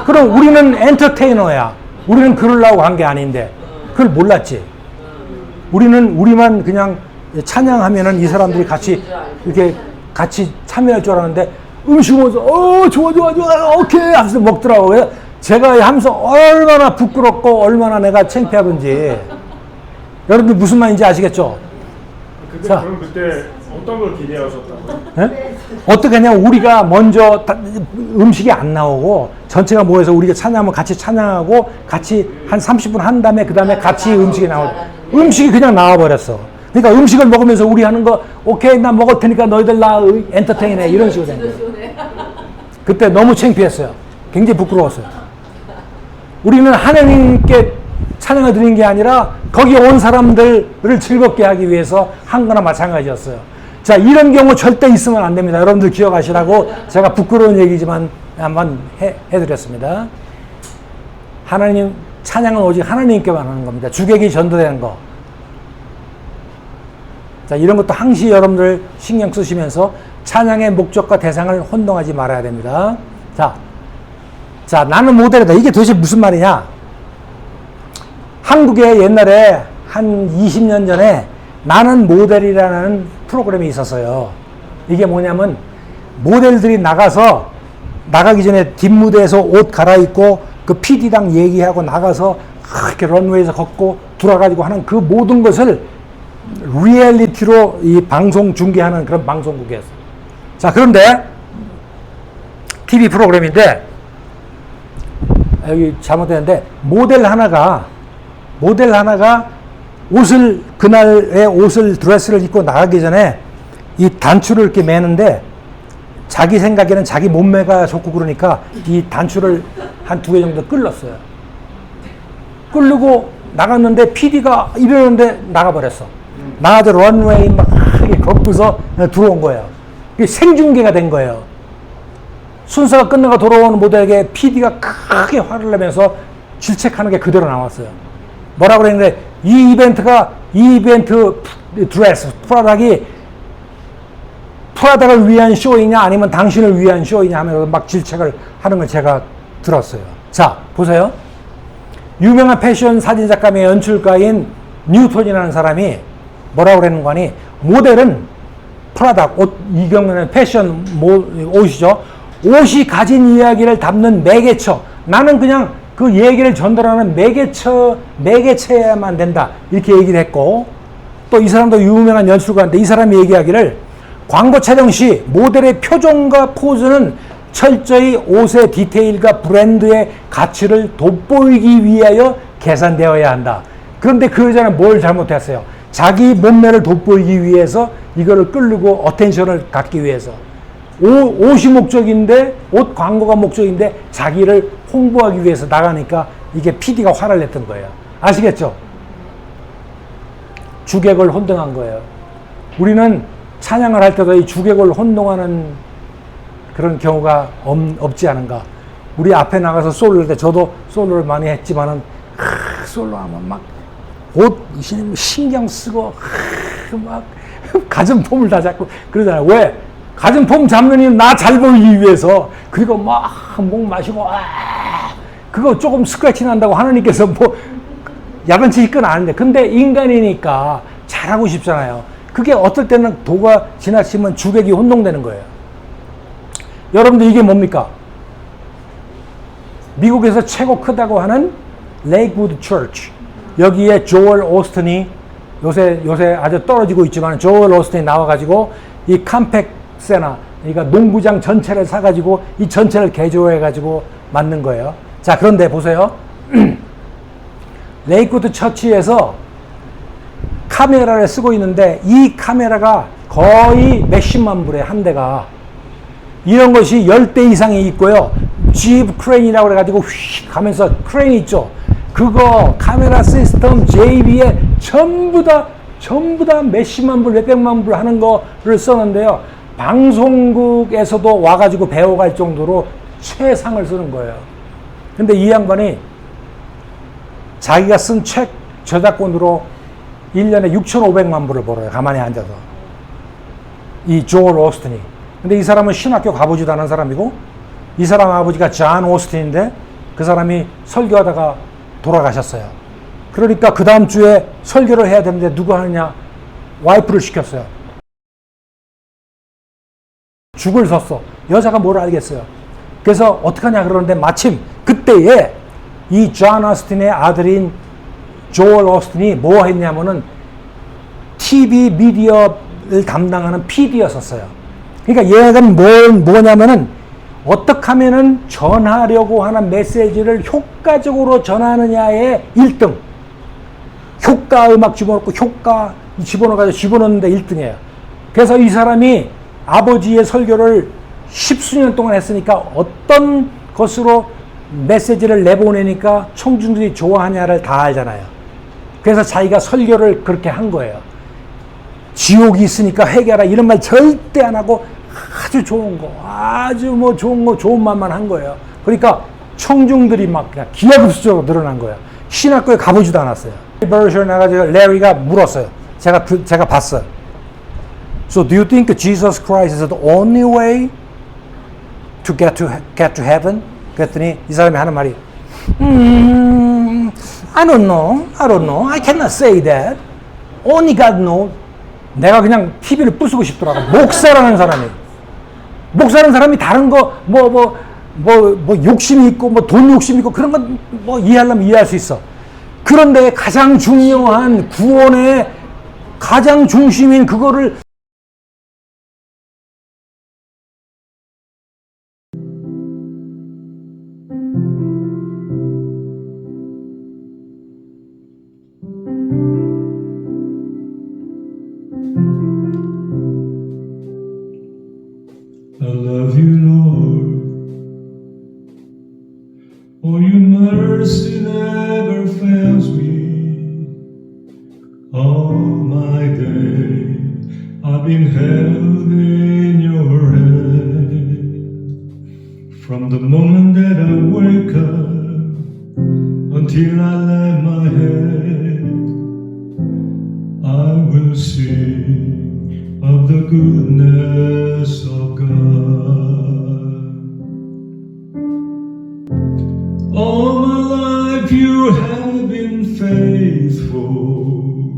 그럼 우리는 엔터테이너야. 우리는 그러려고 한 게 아닌데 그걸 몰랐지. 우리는 우리만 그냥 찬양하면은 이 사람들이 같이 이렇게 같이 참여할 줄 알았는데 음식 먹어서 좋아 오케이 하면서 먹더라고요. 제가 하면서 얼마나 부끄럽고 얼마나 내가 창피하던지. 여러분들 무슨 말인지 아시겠죠? 근데 자. 그럼 그때 어떤 걸 기대하셨다고요? 예? 어떻게 하냐, 우리가 먼저 음식이 안 나오고 전체가 모여서 우리가 찬양하면 같이 찬양하고 같이 한 30분 한 다음에 그 다음에 같이 음식이 나오고 음식이 그냥 나와버렸어. 그러니까 음식을 먹으면서 우리 하는 거 오케이 나 먹을 테니까 너희들 나 엔터테인해 이런 식으로 된 거예요. 그때 너무 창피했어요. 굉장히 부끄러웠어요. 우리는 하나님께 찬양을 드리는 게 아니라 거기 온 사람들을 즐겁게 하기 위해서 한 거나 마찬가지였어요. 자, 이런 경우 절대 있으면 안 됩니다. 여러분들 기억하시라고 제가 부끄러운 얘기지만 한번 해드렸습니다. 하나님, 찬양은 오직 하나님께만 하는 겁니다. 주객이 전도되는 거. 자, 이런 것도 항시 여러분들 신경 쓰시면서 찬양의 목적과 대상을 혼동하지 말아야 됩니다. 자, 나는 모델이다. 이게 도대체 무슨 말이냐? 한국에 옛날에 한 20년 전에 나는 모델이라는 프로그램이 있었어요. 이게 뭐냐면 모델들이 나가기 전에 뒷무대에서 옷 갈아입고 그 PD랑 얘기하고 나가서 이렇게 런웨이에서 걷고 돌아가지고 하는 그 모든 것을 리얼리티로 이 방송 중계하는 그런 방송국이었어요. 자, 그런데 TV 프로그램인데 여기 잘못됐는데 모델 하나가 그날의 드레스를 입고 나가기 전에 이 단추를 이렇게 매는데 자기 생각에는 자기 몸매가 좋고 그러니까 이 단추를 한 2개 정도 끌었어요. 끌고 나갔는데 PD가 이러는데 나가버렸어. 나가서 런웨이 막 걷고서 들어온 거예요. 이게 생중계가 된 거예요. 순서가 끝나고 돌아오는 모델에게 PD가 크게 화를 내면서 질책하는 게 그대로 나왔어요. 뭐라고 그랬는데 이 이벤트 드레스 프라다를 위한 쇼이냐 아니면 당신을 위한 쇼이냐 하면서 막 질책을 하는 걸 제가 들었어요. 자, 보세요. 유명한 패션 사진작가의 연출가인 뉴턴이라는 사람이 뭐라고 그랬는 거니, 모델은 프라다 이 경우는 패션 옷이죠. 옷이 가진 이야기를 담는 매개처. 나는 그냥 그 얘기를 전달하는 매개체야만 된다. 이렇게 얘기를 했고, 또 이 사람도 유명한 연출가인데 이 사람이 얘기하기를 광고 촬영 시 모델의 표정과 포즈는 철저히 옷의 디테일과 브랜드의 가치를 돋보이기 위하여 계산되어야 한다. 그런데 그 여자는 뭘 잘못했어요? 자기 몸매를 돋보이기 위해서 이거를 끌고 어텐션을 갖기 위해서. 옷이 목적인데, 옷 광고가 목적인데 자기를 홍보하기 위해서 나가니까 이게 PD가 화를 냈던 거예요. 아시겠죠? 주객을 혼동한 거예요. 우리는 찬양을 할 때도 이 주객을 혼동하는 그런 경우가 없지 않은가. 우리 앞에 나가서 솔로를 할 때, 저도 솔로를 많이 했지만은 솔로 하면 막 옷 신경 쓰고 막 가슴 폼을 다 잡고 그러잖아요. 왜? 가슴 폼 잡는 이유는 나 잘 보이기 위해서. 그리고 막 목 마시고 그거 조금 스크래치 난다고 하나님께서 뭐 야단치 이건 아는데, 근데 인간이니까 잘하고 싶잖아요. 그게 어떨 때는 도가 지나치면 주객이 혼동되는 거예요. 여러분들 이게 뭡니까? 미국에서 최고 크다고 하는 레이크우드 처치. 여기에 조엘 오스틴이 요새 아주 떨어지고 있지만 조엘 오스틴이 나와가지고 이 컴팩 세나, 그러니까 농구장 전체를 사가지고 이 전체를 개조해가지고 만든 거예요. 자, 그런데 보세요. 레이크우드 처치에서 카메라를 쓰고 있는데 이 카메라가 거의 몇십만 불에 한 대가, 이런 것이 10대 이상이 있고요. G 크레인이라고 그래가지고 휙 하면서 크레인 있죠. 그거 카메라 시스템 JB에 전부 다 몇십만 불, 몇백만 불 하는 거를 썼는데요. 방송국에서도 와가지고 배워갈 정도로 최상을 쓰는 거예요. 근데 이 양반이 자기가 쓴 책 저작권으로 1년에 6,500만 불을 벌어요. 가만히 앉아서. 이 조엘 오스틴이. 근데 이 사람은 신학교 가보지도 않은 사람이고, 이 사람 아버지가 존 오스틴인데 그 사람이 설교하다가 돌아가셨어요. 그러니까 그 다음 주에 설교를 해야 되는데 누구 하느냐? 와이프를 시켰어요. 죽을 섰어. 여자가 뭘 알겠어요. 그래서 어떡하냐 그러는데 마침 그때에 이 존 오스틴의 아들인 조엘 오스틴이 뭐 했냐면은 TV 미디어를 담당하는 PD였었어요. 그러니까 얘는 뭐냐면은 어떻게 하면은 전하려고 하는 메시지를 효과적으로 전하느냐의 1등. 효과 음악 집어넣고 효과 집어넣어가지고 집어넣는데 1등이에요. 그래서 이 사람이 아버지의 설교를 10수년 동안 했으니까 어떤 것으로 메시지를 내보내니까 청중들이 좋아하냐를 다 알잖아요. 그래서 자기가 설교를 그렇게 한 거예요. 지옥이 있으니까 회개하라 이런 말 절대 안 하고 아주 좋은 거, 아주 뭐 좋은 거, 좋은 말만 한 거예요. 그러니까 청중들이 막 그냥 기하급수적으로 늘어난 거예요. 신학교에 가보지도 않았어요. 버전 나가지고 레리가 물었어요. 제가 봤어요. So do you think Jesus Christ is the only way to get to heaven? 그랬더니 이 사람이 하는 말이 I don't know. I cannot say that. Only God knows. 내가 그냥 TV를 부수고 싶더라고. 목사라는 사람이 다른 거 뭐 욕심이 있고 뭐 돈 욕심이 있고 그런 건 뭐 이해하려면 이해할 수 있어. 그런데 가장 중요한 구원의 가장 중심인 그거를 I love you, Lord, for your mercy never fails me. All my day I've been held in your hand. From the moment that I wake up until I lay my head, I will sing of the goodness of God. All my life you have been faithful.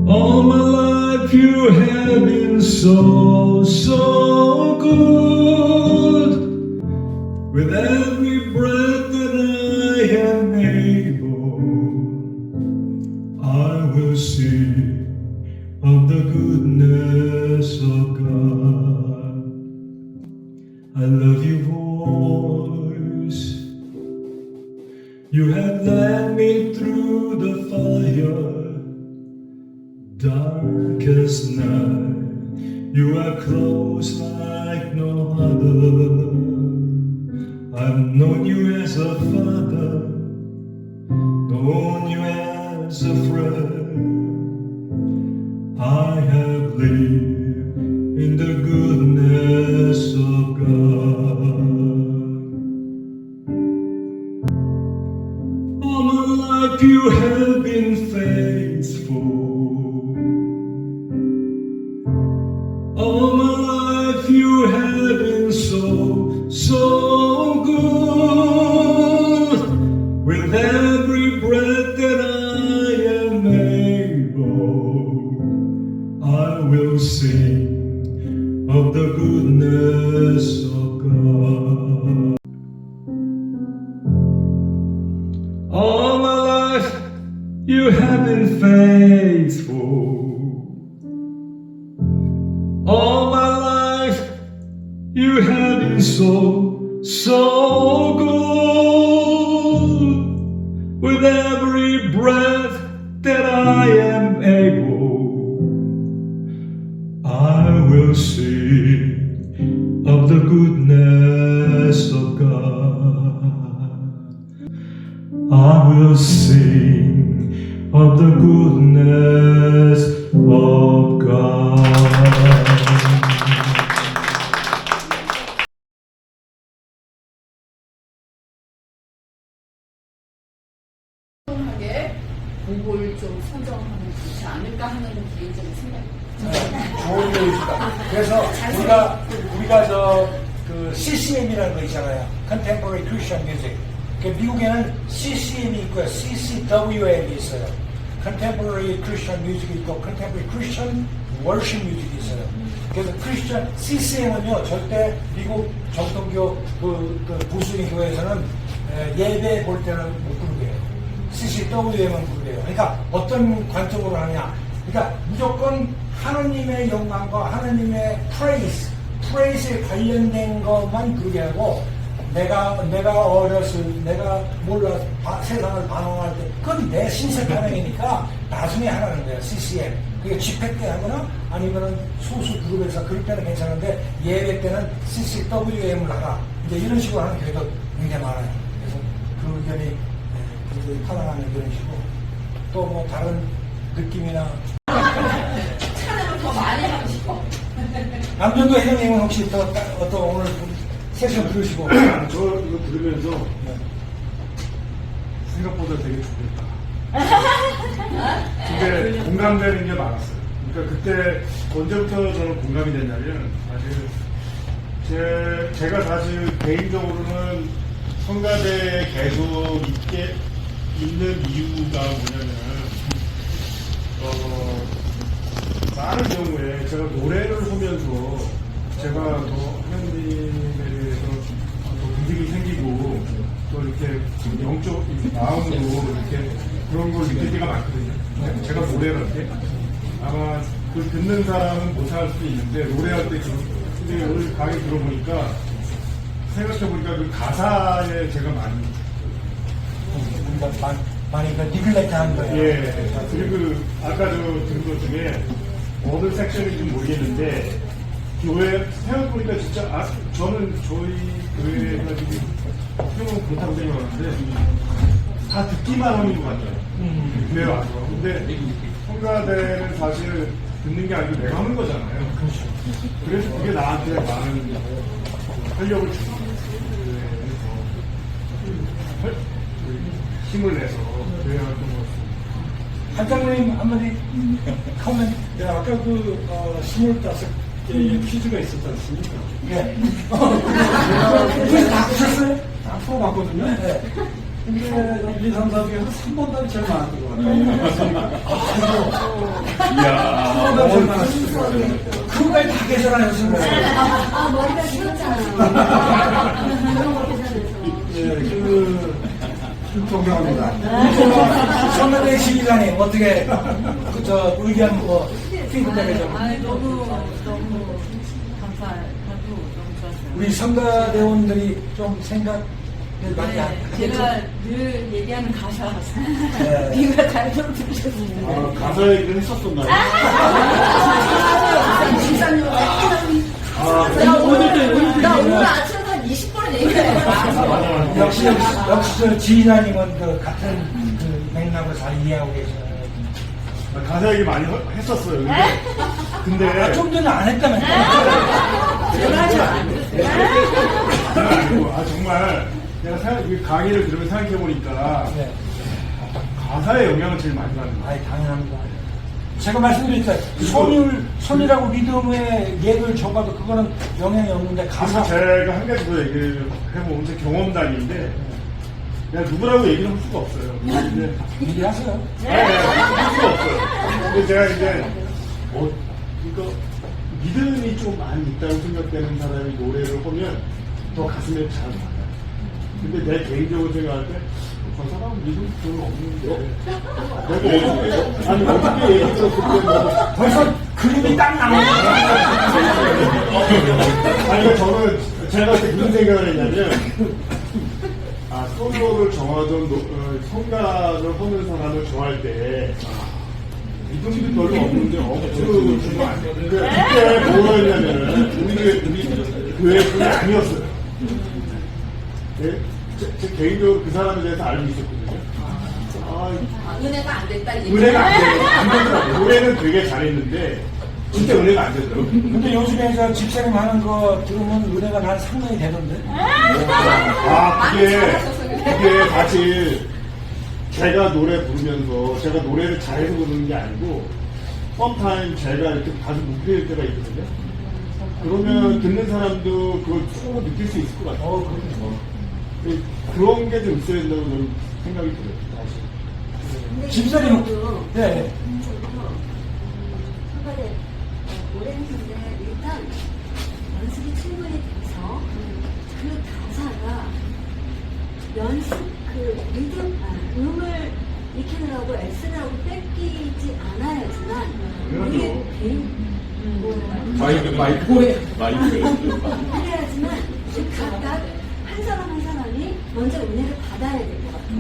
All my life you have been so good. With every breath that I am able, I will sing of the goodness of God. I love your voice. You have led me through the fire, darkest night. You are close like no other. I've known you as a father, known you as a friend. I have lived in the goodness of God. All my life you have been faithful. All my life you have been so good. With every breath that I am able, I will sing of the goodness of God. All my life you have been faithful. All my life you have been so good. With every breath that I am able, I will sing of the goodness of God. I will sing of the goodness of God. 하게 곡을 좀 선정하면 좋지 않을까 하는 개인적인 생각입니다. 좋은 교육이다. 그래서 우리가 그 CCM이라는 거 있잖아요. Contemporary Christian Music. 그 미국에는 CCM이 있고요. CCWM이 있어요. Contemporary Christian Music이 있고 Contemporary Christian Worship Music이 있어요. 그래서 Christian CCM은요 절대 미국 정통교 그 부수인 교회에서는 예배 볼 때는 못 부르게 해요. CCWM은 부르게요. 그러니까 어떤 관점으로 하냐? 그러니까 무조건 하느님의 영광과 하느님의 프레이스에 관련된 것만 부르게 하고 내가 내가 몰라 세상을 반응할 때 그건 내 신세 탄핵이니까 나중에 하라는 거예요. CCM. 그게 집회 때 하거나 아니면은 소수 그룹에서 그럴 때는 괜찮은데 예배 때는 CCWM을 하라. 이제 이런 식으로 하는 교회도 굉장히 많아요. 그래서 그 의견이 굉장히 타당하는 의견이시고 또 뭐 다른 느낌이나 찬양을 더 많이 하고 싶어. 남정도 회장님은 혹시 또 어떤 오늘 세션 들으시고 저 이거 들으면서 생각보다 되게 좋겠다. 근데 공감되는 게 많았어요. 그러니까 그때 언제부터 저는 공감이 됐냐면 사실 제가 사실 개인적으로는 성가대에 계속 있는 이유가 뭐냐면 많은 경우에 제가 노래를 하면서 제가 더 하나님에 대해서 더 믿음이 생기고 또 이렇게 영적 마음으로 이렇게 그런 걸 느낄 때가 많거든요. 제가 노래를 할 때 아마 그 듣는 사람은 못할 수도 있는데 노래할 때 근데 오늘 강의 들어보니까 생각해보니까 그 가사에 제가 우리가 많이 니글렉트 한 거예요. 예. 그리고 아까 저 들은 것 중에 어느 섹션인지 모르겠는데 교회 생각해보니까 진짜 저는 저희 교회가 지금 좀 그렇다고 생각하는데 다 듣기만 하는 것 같아요. 교회 와서. 근데 성가대는 사실 듣는 게 아니고 내가 하는 거잖아요. 그래서 그게 나한테 많은 활력을 주는 거예요. 힘을 내서 교회 활동을 했습니다. 한장님 한마디 커멘. 네, 아까 그 25개의 퀴즈가 있었지 않습니까? 예. 그래서 다 푸셨어요? 다 풀어봤거든요. 네. 근데 1, 2, 3, 4 중에서 3번 답이 제일 많았던 것 같아요. 이야. 3번 답이 제일 많았을 것 같아요. 그거까지 다 계산하셨어요. 머리가 길었잖아. 그런 거 계산해서. 존경합니다. 성가대 시기관님 어떻게 의견 피드백을 좀. 너무 감사하고 너무 좋았어요. 우리 성가대원들이 좀 생각을 많이 하겠죠. 제가 늘 얘기하는 가사. 네. 네가 잘 들으셨어요. 가사 얘기를 했었었나요? 나 오늘 아침에 한 20번을 얘기해요. 역시 저 지인아님은 그 같은 그 맥락을 잘 이해하고 계시네요. 가사 얘기 많이 했었어요. 근데 좀 전에 안 했다면서요. 제가 하지 마. 아니고, 정말 내가 강의를 들으면 생각해보니까 네. 가사의 영향을 제일 많이 받는 거예요. 아이, 당연합니다. 제가 말씀드렸죠. 선이라고 리듬의 예를 줘봐도 그거는 영향이 없는데 가사 가사. 제가 한 가지 더 얘기를 해보면 제 경험담인데 내가 누구라고 얘기를 할 수가 없어요. 근데 얘기하세요. 할 수가 없어요. 근데 제가 이제 이거 믿음이 좀 많이 있다고 생각되는 사람이 노래를 하면 더 가슴에 잘 와요. 근데 내 개인적으로 생각할 때 저 사람은 믿음 별로 없는데 내가 어떻게 얘기 들었을 때 벌써 그림이 딱 나오네. 아니 저는 제가 그때 무슨 생각을 했냐면 솔로를 정하던 성가를 하는 사람을 좋아할 때 믿음이 별로 없는데 억지로 주면 안 돼. 그때 뭐였냐면은 우리 교회 분이 아니었어요. 제 개인적으로 그 사람에 대해서 알고 있었거든요. 은혜가 안 됐다. 은혜가 안 되더라고요. 노래는 되게 잘했는데 진짜 은혜가 안 되더라고요. 근데 요즘에 저 집사님 하는 거 들으면 은혜가 난 상당히 되던데. 그게 사실 제가 노래 부르면서 제가 노래를 잘해서 부르는 게 아니고 펌타임 제가 이렇게 가서 묶일 때가 있거든요. 그러면 듣는 사람도 그걸 조금 느낄 수 있을 것 같아요. 그런 게 좀 있어야 된다고 저는 생각이 들어요. 사실. 집사님, 네. 선발에 오래 했는데 일단 연습이 충분히 돼서 그 가사가 연습 그 리듬 음을 익히느라고 애쓰느라고 뺏기지 않아야지만 우리의 개인 마이크. 그래야지만 각각 한 사람 한 사람이 먼저 은혜를 받아야 될 것 같아요.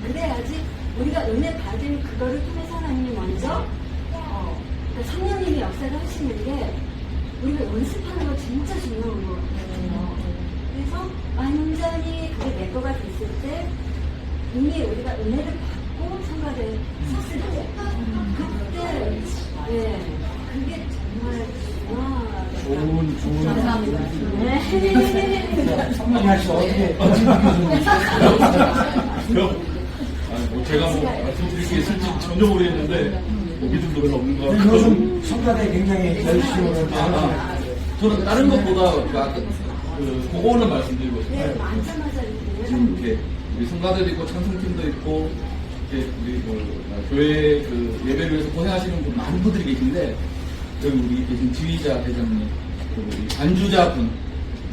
그래야지 우리가 은혜 받은 그거를 통해 하나님이 먼저 그러니까 성령님이 역사를 하시는 게 우리가 연습하는 거 진짜 중요한 것 같아요. 그래서 완전히 그게 내 거가 됐을 때 이미 우리가 은혜를 받고 성가대 섰을 때 그때 그게 정말 좋은 감사합니다. 성만이 씨 어떻게 제가 말씀드릴 게 있을지 전혀 모르겠는데 믿음도 별로 없는 것 같아요. 요즘 성가대 굉장히 열심히 저는 다른 것보다 그거는 말씀드리고 싶어요. 네, 앉자마자 지금 이렇게 우리 성가대도 있고 찬송팀도 있고 이렇게 우리 교회 그 예배를 위해서 고생하시는 분 많은 분들이 계신데 여기 우리 계신 지휘자 대장님 그리고 우리 반주자분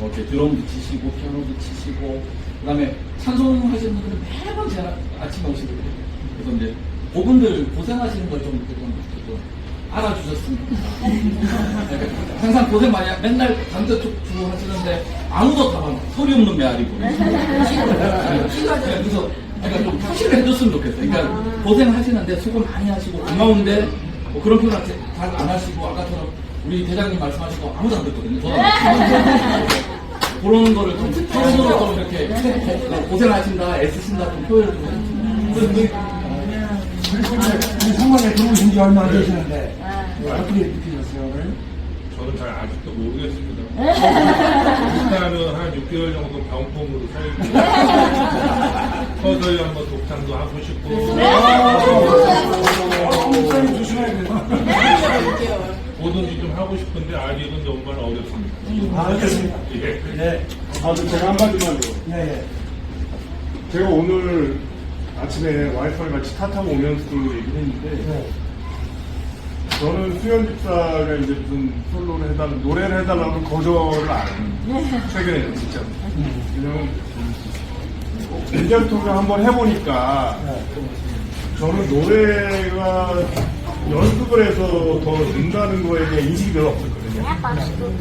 이렇게 드럼도 치시고 피아노도 치시고 그다음에 찬송하시는 분들은 매번 제 아침에 오시거든요. 그래서 이제 그분들 고생하시는 걸 좀 좀 알아주셨으면 좋겠다. 항상 고생 많이 맨날 단대쪽 주고 하시는데 아무도 다 소리 없는 메아리고 그래서 그러니까 좀 표시를 해줬으면 좋겠어요. 그러니까 고생하시는데 수고 많이 하시고 고마운데 뭐 그런 표현 잘 안 하시고 아까처럼 우리 대장님 말씀하시고 아무도 안 듣거든요. 저는 그런 거를 좀 스스로 좀 이렇게 고생하신다, 애쓰신다 좀 표현을 좀 해주시면. 우리 성만에 들어오신 지 얼마 안 되시는데 어떻게 느끼셨어요 오늘? 저는 잘 아직도 모르겠습니다. 일단은 한 6개월 정도 병풍으로 살고 서서히 한번 독창도 하고 싶고 목사님 조심해야겠다. 뭐든지 좀 하고 싶은데 아직은 정말 어렵습니다. 알겠습니다. 예. 네. 제가 한마디만 더. 네. 제가 오늘 아침에 와이프랑 같이 차 타고 오면서 얘기를 했는데 네. 저는 수현 집사가 이제 무슨 솔로를 해달라고 노래를 해달라고 거절을 안 해요. 최근에는 진짜. 왜냐면 인자토를 한번 해보니까 저는 노래가 연습을 해서 더 는다는 거에 대한 인식이 별로 없었거든요.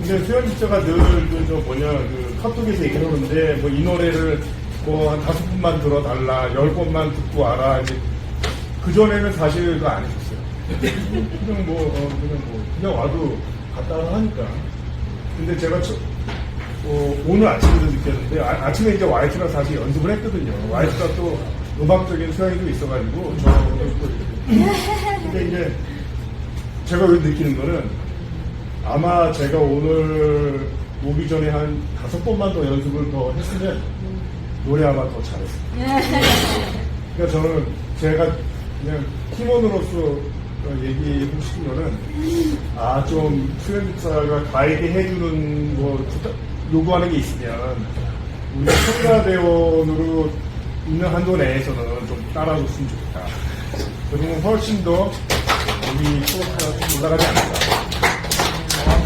근데 수현 집사가 늘 그 카톡에서 얘기하는데 뭐 이 노래를 뭐 한 5번만 들어달라 10번만 듣고 와라 이제 그전에는 사실 그거 안 했었어요. 그냥 와도 갔다 하니까. 근데 제가 오늘 아침에도 느꼈는데 아침에 이제 와이프랑 사실 연습을 했거든요. 와이프가 또 음악적인 소양이 좀 있어가지고 저는 또 근데 이제 제가 느끼는 거는 아마 제가 오늘 오기 전에 한 5번만 더 연습을 더 했으면 노래 아마 더 잘했어요. 그러니까 저는 제가 그냥 팀원으로서 얘기하고 싶은 거는 좀 수현 집사가 가이드 해주는 뭐 요구하는 게 있으면 우리 성가대원으로 있는 한도 내에서는 좀 따라줬으면 좋겠다. 그러면 훨씬 더 우리 프로가 좀 올라가지 않을까.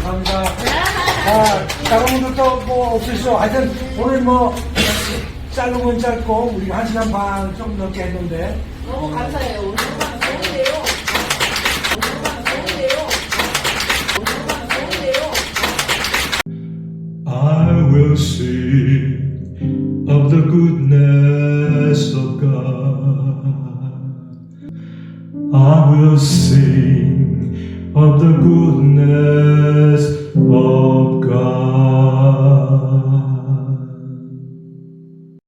감사합니다. 다른 분들도 뭐 없으시죠? 하여튼 오늘 뭐 짧으면 짧고 우리 1시간 반 좀 넘게 했는데 너무 감사해요. 오늘 방 좋은데요. 오늘 방 좋은데요. 오늘 방 좋은데요. I will sing of the goodness of God. I will sing of the goodness of God.